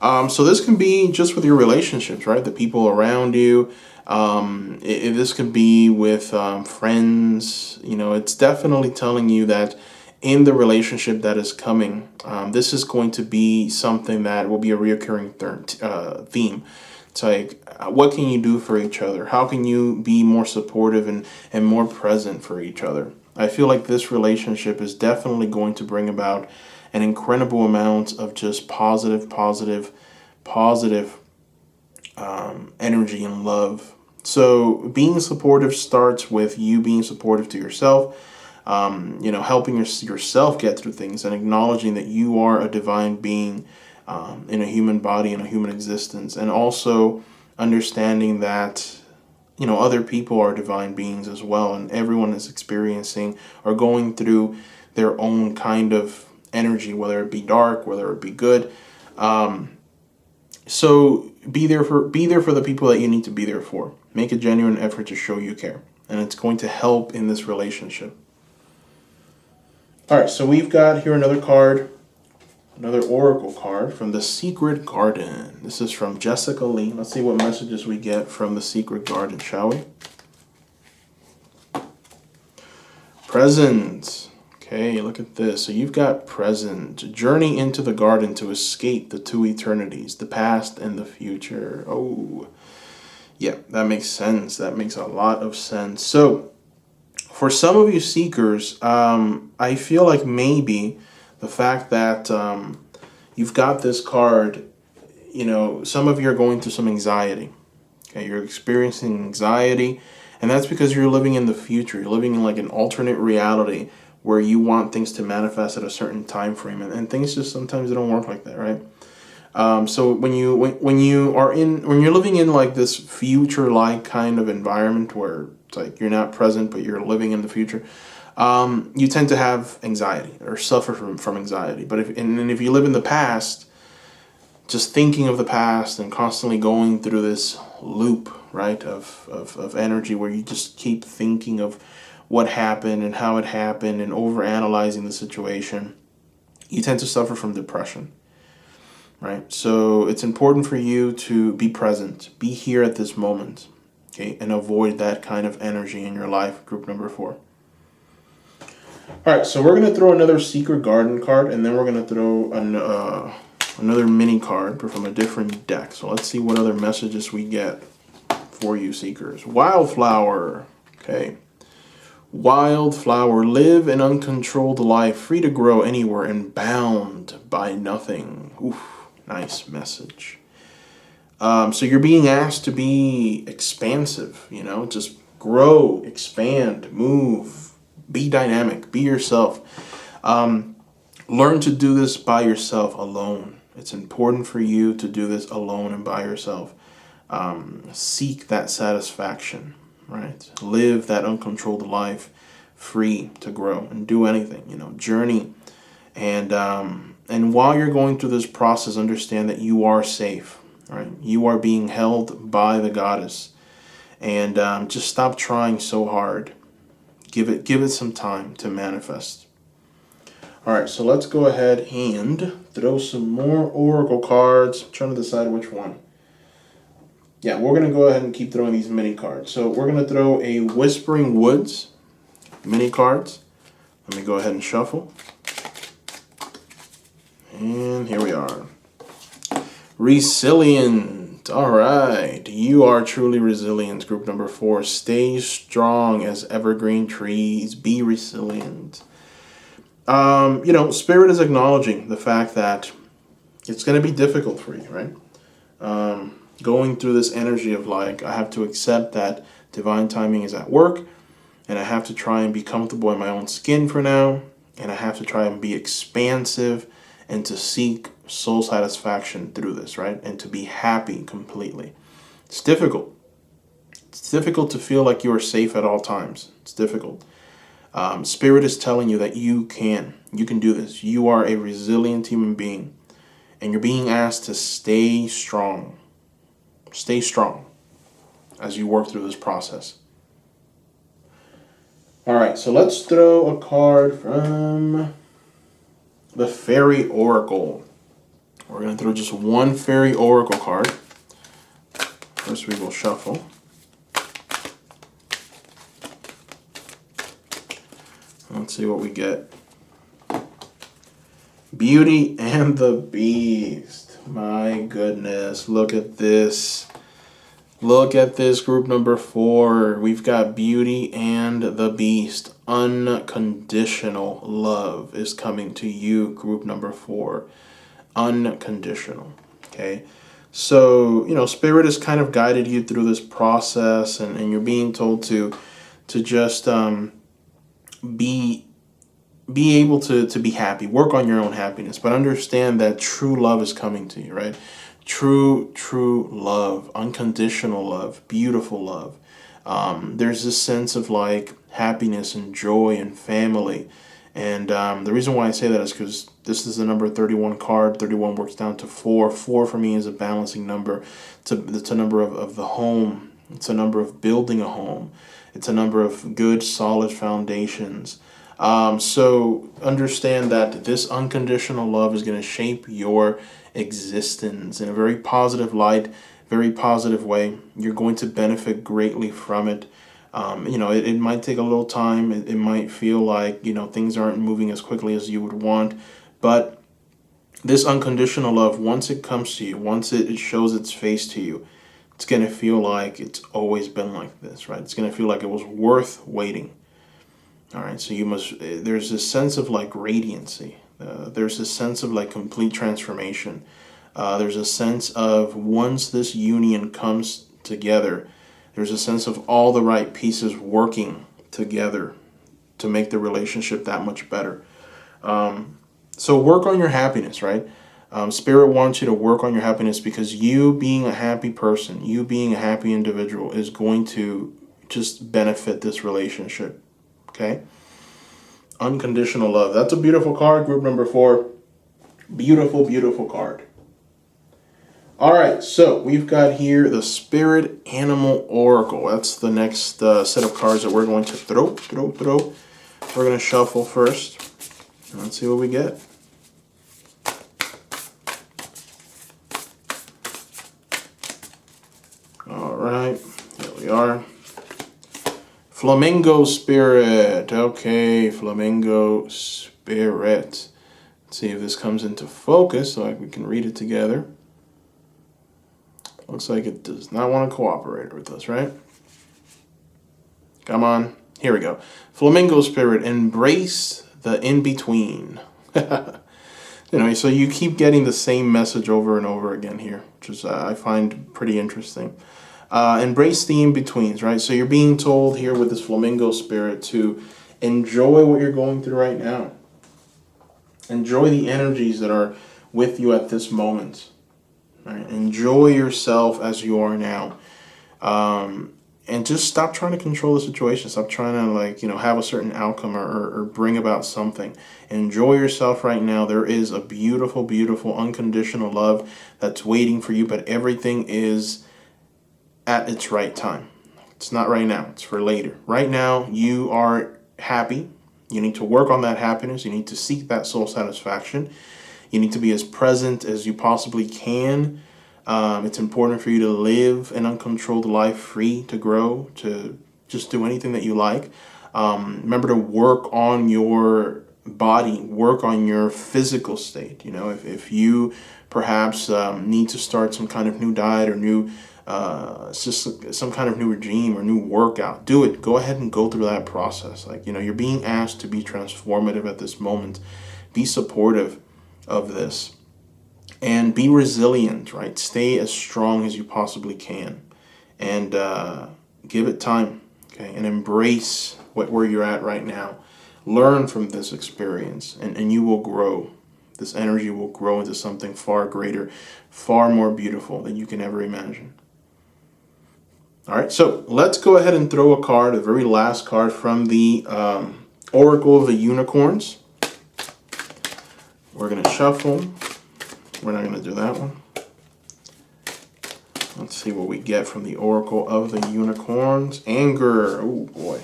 So this can be just with your relationships, right? The people around you. This could be with friends. It's definitely telling you that in the relationship that is coming, this is going to be something that will be a reoccurring theme. It's like, what can you do for each other? How can you be more supportive and more present for each other? I feel like this relationship is definitely going to bring about an incredible amount of just positive energy and love. So being supportive starts with you being supportive to yourself. helping yourself get through things and acknowledging that you are a divine being in a human body, in a human existence, and also understanding that other people are divine beings as well, and everyone is experiencing or going through their own kind of energy, whether it be dark, whether it be good. So be there for the people that you need to be there for. Make a genuine effort to show you care, and it's going to help in this relationship. All right, so we've got here another card, another oracle card from the Secret Garden. This is from Jessica Lee. Let's see what messages we get from the Secret Garden, shall we? Present. Okay, look at this. So you've got present. Journey into the garden to escape the two eternities, the past and the future. Oh, yeah, that makes sense. That makes a lot of sense. So for some of you seekers, I feel like maybe the fact that you've got this card, some of you are going through some anxiety. Okay, you're experiencing anxiety, and that's because you're living in the future. You're living in like an alternate reality where you want things to manifest at a certain time frame, and things just sometimes they don't work like that, right? So when you're living in like this future-like kind of environment where it's like you're not present but you're living in the future, you tend to have anxiety or suffer from anxiety. But if you live in the past, just thinking of the past and constantly going through this loop, right, of energy where you just keep thinking of what happened and how it happened and overanalyzing the situation, you tend to suffer from depression, right? So it's important for you to be present, be here at this moment, okay, and avoid that kind of energy in your life, group number 4. All right, so we're going to throw another Secret Garden card, and then we're going to throw another mini card, but from a different deck. So let's see what other messages we get for you seekers. Wildflower. Okay. Wildflower, live an uncontrolled life, free to grow anywhere and bound by nothing. Oof, nice message. So you're being asked to be expansive, just grow, expand, move, be dynamic, be yourself. Learn to do this by yourself alone. It's important for you to do this alone and by yourself. Seek that satisfaction, right? Live that uncontrolled life, free to grow and do anything, journey. And while you're going through this process, understand that you are safe, right? You are being held by the goddess. And just stop trying so hard. Give it some time to manifest. All right, so let's go ahead and throw some more oracle cards. I'm trying to decide which one. Yeah, we're going to go ahead and keep throwing these mini cards. So we're going to throw a Whispering Woods mini cards. Let me go ahead and shuffle. And here we are. Resilient. All right. You are truly resilient, group number 4. Stay strong as evergreen trees. Be resilient. Spirit is acknowledging the fact that it's going to be difficult for you, right? Going through this energy of like, I have to accept that divine timing is at work, and I have to try and be comfortable in my own skin for now, and I have to try and be expansive and to seek soul satisfaction through this, right? And to be happy completely. It's difficult. It's difficult to feel like you are safe at all times. It's difficult. Spirit is telling you that you can do this. You are a resilient human being, and you're being asked to stay strong. Stay strong as you work through this process. All right, so let's throw a card from the Fairy Oracle. We're going to throw just one Fairy Oracle card. First we will shuffle. Let's see what we get. Beauty and the Beast. My goodness, look at this. Look at this, group number 4. We've got Beauty and the Beast. Unconditional love is coming to you, group number 4. Unconditional. Okay. So, Spirit has kind of guided you through this process, and you're being told to just be able to be happy, work on your own happiness, but understand that true love is coming to you, right? True love, unconditional love, beautiful love. There's this sense of like happiness and joy and family. And the reason why I say that is because this is the number 31 card. 31 works down to 4. 4 for me is a balancing number. It's a number of the home. It's a number of building a home. It's a number of good, solid foundations. So understand that this unconditional love is going to shape your existence in a very positive light, very positive way. You're going to benefit greatly from it. It might take a little time. It might feel like, things aren't moving as quickly as you would want. But this unconditional love, once it comes to you, once it shows its face to you, it's going to feel like it's always been like this, right? It's going to feel like it was worth waiting. All right, so there's this sense of like radiancy. There's this sense of like complete transformation. There's a sense of once this union comes together, there's a sense of all the right pieces working together to make the relationship that much better. So work on your happiness, right? Spirit wants you to work on your happiness because you being a happy person, you being a happy individual is going to just benefit this relationship. Okay? Unconditional love. That's a beautiful card, group number 4. Beautiful, beautiful card. All right, so we've got here the Spirit Animal Oracle. That's the next set of cards that we're going to throw. We're going to shuffle first. Let's see what we get. All right, here we are. Flamingo Spirit. Okay, Flamingo Spirit. Let's see if this comes into focus so we can read it together. Looks like it does not want to cooperate with us, right? Come on. Here we go. Flamingo Spirit, embrace the in-between. So you keep getting the same message over and over again here, which is I find pretty interesting. Embrace the in-betweens, right? So you're being told here with this Flamingo Spirit to enjoy what you're going through right now. Enjoy the energies that are with you at this moment. Right? Enjoy yourself as you are now. And just stop trying to control the situation. Stop trying to have a certain outcome or bring about something. Enjoy yourself right now. There is a beautiful, beautiful, unconditional love that's waiting for you, but everything is at its right time. It's not right now. It's for later. Right now, you are happy. You need to work on that happiness. You need to seek that soul satisfaction. You need to be as present as you possibly can. It's important for you to live an uncontrolled life, free to grow, to just do anything that you like. Remember to work on your body, work on your physical state. If you perhaps need to start some kind of new diet or new it's just some kind of new regime or new workout, do it. Go ahead and go through that process. You're being asked to be transformative at this moment. Be supportive of this and be resilient, right? Stay as strong as you possibly can and give it time, okay? And embrace where you're at right now. Learn from this experience and you will grow. This energy will grow into something far greater, far more beautiful than you can ever imagine. All right, so let's go ahead and throw a card, the very last card from the Oracle of the Unicorns. We're going to shuffle. We're not going to do that one. Let's see what we get from the Oracle of the Unicorns. Anger. Oh, boy.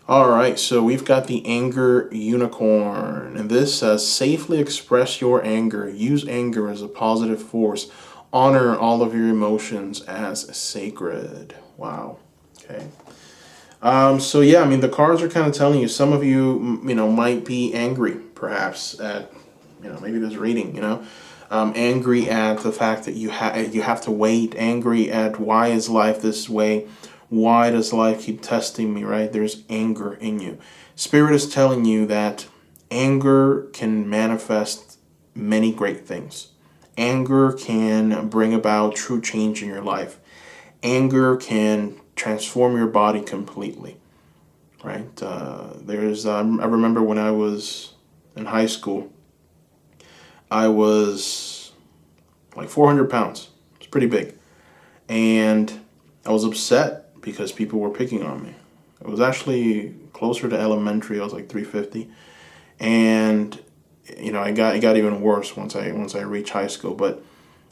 All right, so we've got the Anger Unicorn. And this says, safely express your anger. Use anger as a positive force. Honor all of your emotions as sacred. Wow. Okay. So yeah, the cards are kind of telling you, some of you, might be angry, perhaps, at, maybe this reading, angry at the fact that you have to wait, angry at why is life this way? Why does life keep testing me, right? There's anger in you. Spirit is telling you that anger can manifest many great things. Anger can bring about true change in your life. Anger can transform your body completely. right? I remember when I was in high school, I was like 400 pounds. It's pretty big. And I was upset because people were picking on me. It was actually closer to elementary. I was like 350. And it got even worse once I reached high school. But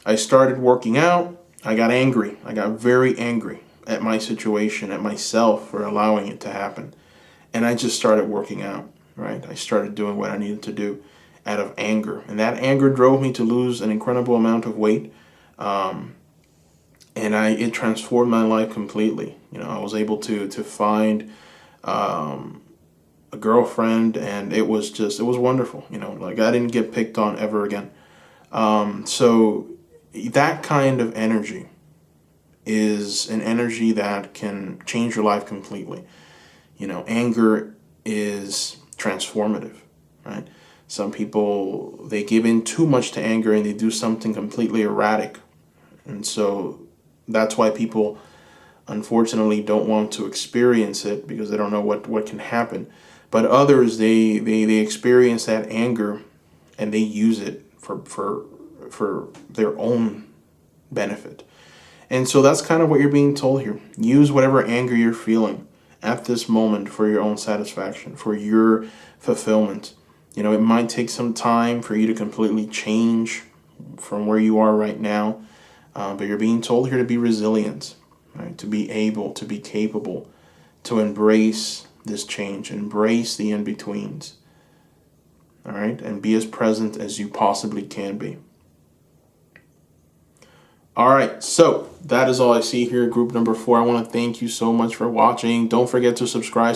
I started working out. I got angry. I got very angry at my situation, at myself for allowing it to happen. And I just started working out, right? I started doing what I needed to do out of anger. And that anger drove me to lose an incredible amount of weight. And it transformed my life completely. I was able to find a girlfriend, and it was wonderful. Like I didn't get picked on ever again. So that kind of energy is an energy that can change your life completely. Anger is transformative, right? Some people, they give in too much to anger and they do something completely erratic. And so that's why people unfortunately don't want to experience it, because they don't know what can happen. But others, they experience that anger and they use it for their own benefit. And so that's kind of what you're being told here. Use whatever anger you're feeling at this moment for your own satisfaction, for your fulfillment. It might take some time for you to completely change from where you are right now, but you're being told here to be resilient, right? To be able, to be capable, to embrace this change, embrace the in-betweens, all right? And be as present as you possibly can be. All right, so that is all I see here, group number 4. I want to thank you so much for watching. Don't forget to subscribe,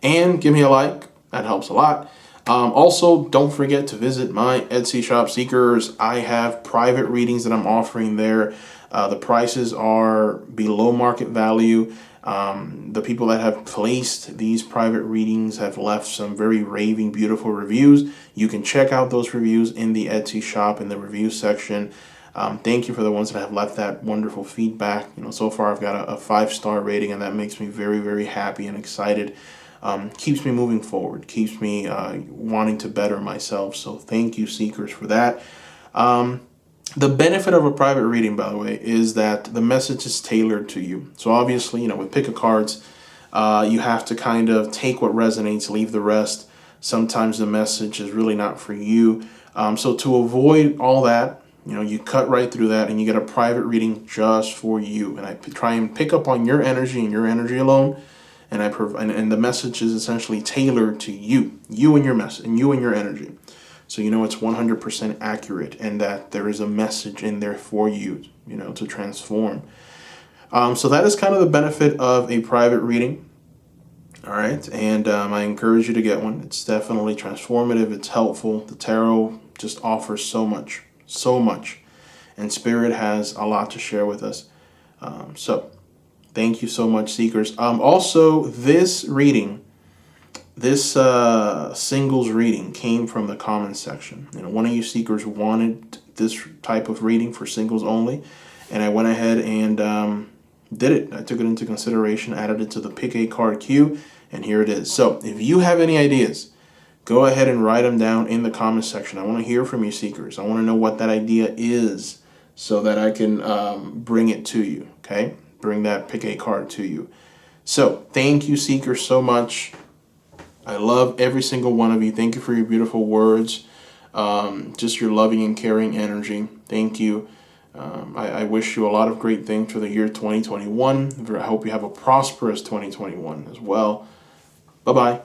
and give me a like. That helps a lot. Also, don't forget to visit my Etsy shop, Seekers. I have private readings that I'm offering there. The prices are below market value. The people that have placed these private readings have left some very raving, beautiful reviews. You can check out those reviews in the Etsy shop in the review section. Thank you for the ones that have left that wonderful feedback. So far I've got a 5-star rating, and that makes me very, very happy and excited. Keeps me moving forward, keeps me wanting to better myself. So thank you, Seekers, for that. The benefit of a private reading, by the way, is that the message is tailored to you. So obviously, with pick a cards, you have to kind of take what resonates, leave the rest. Sometimes the message is really not for you. So to avoid all that, you cut right through that and you get a private reading just for you. And I try and pick up on your energy and your energy alone. And and the message is essentially tailored to you and your message, and you and your energy. So it's 100% accurate, and that there is a message in there for you, to transform. So that is kind of the benefit of a private reading. All right, and I encourage you to get one. It's definitely transformative. It's helpful. The tarot just offers so much, and Spirit has a lot to share with us. So thank you so much, Seekers. Also, this reading, this singles reading came from the comments section. One of you Seekers wanted this type of reading for singles only, and I went ahead and did it. I took it into consideration, added it to the Pick a Card queue, and here it is. So if you have any ideas, go ahead and write them down in the comments section. I want to hear from you, Seekers. I want to know what that idea is so that I can bring it to you, okay? Bring that Pick a Card to you. So thank you, Seekers, so much. I love every single one of you. Thank you for your beautiful words, just your loving and caring energy. Thank you. I wish you a lot of great things for the year 2021. I hope you have a prosperous 2021 as well. Bye-bye.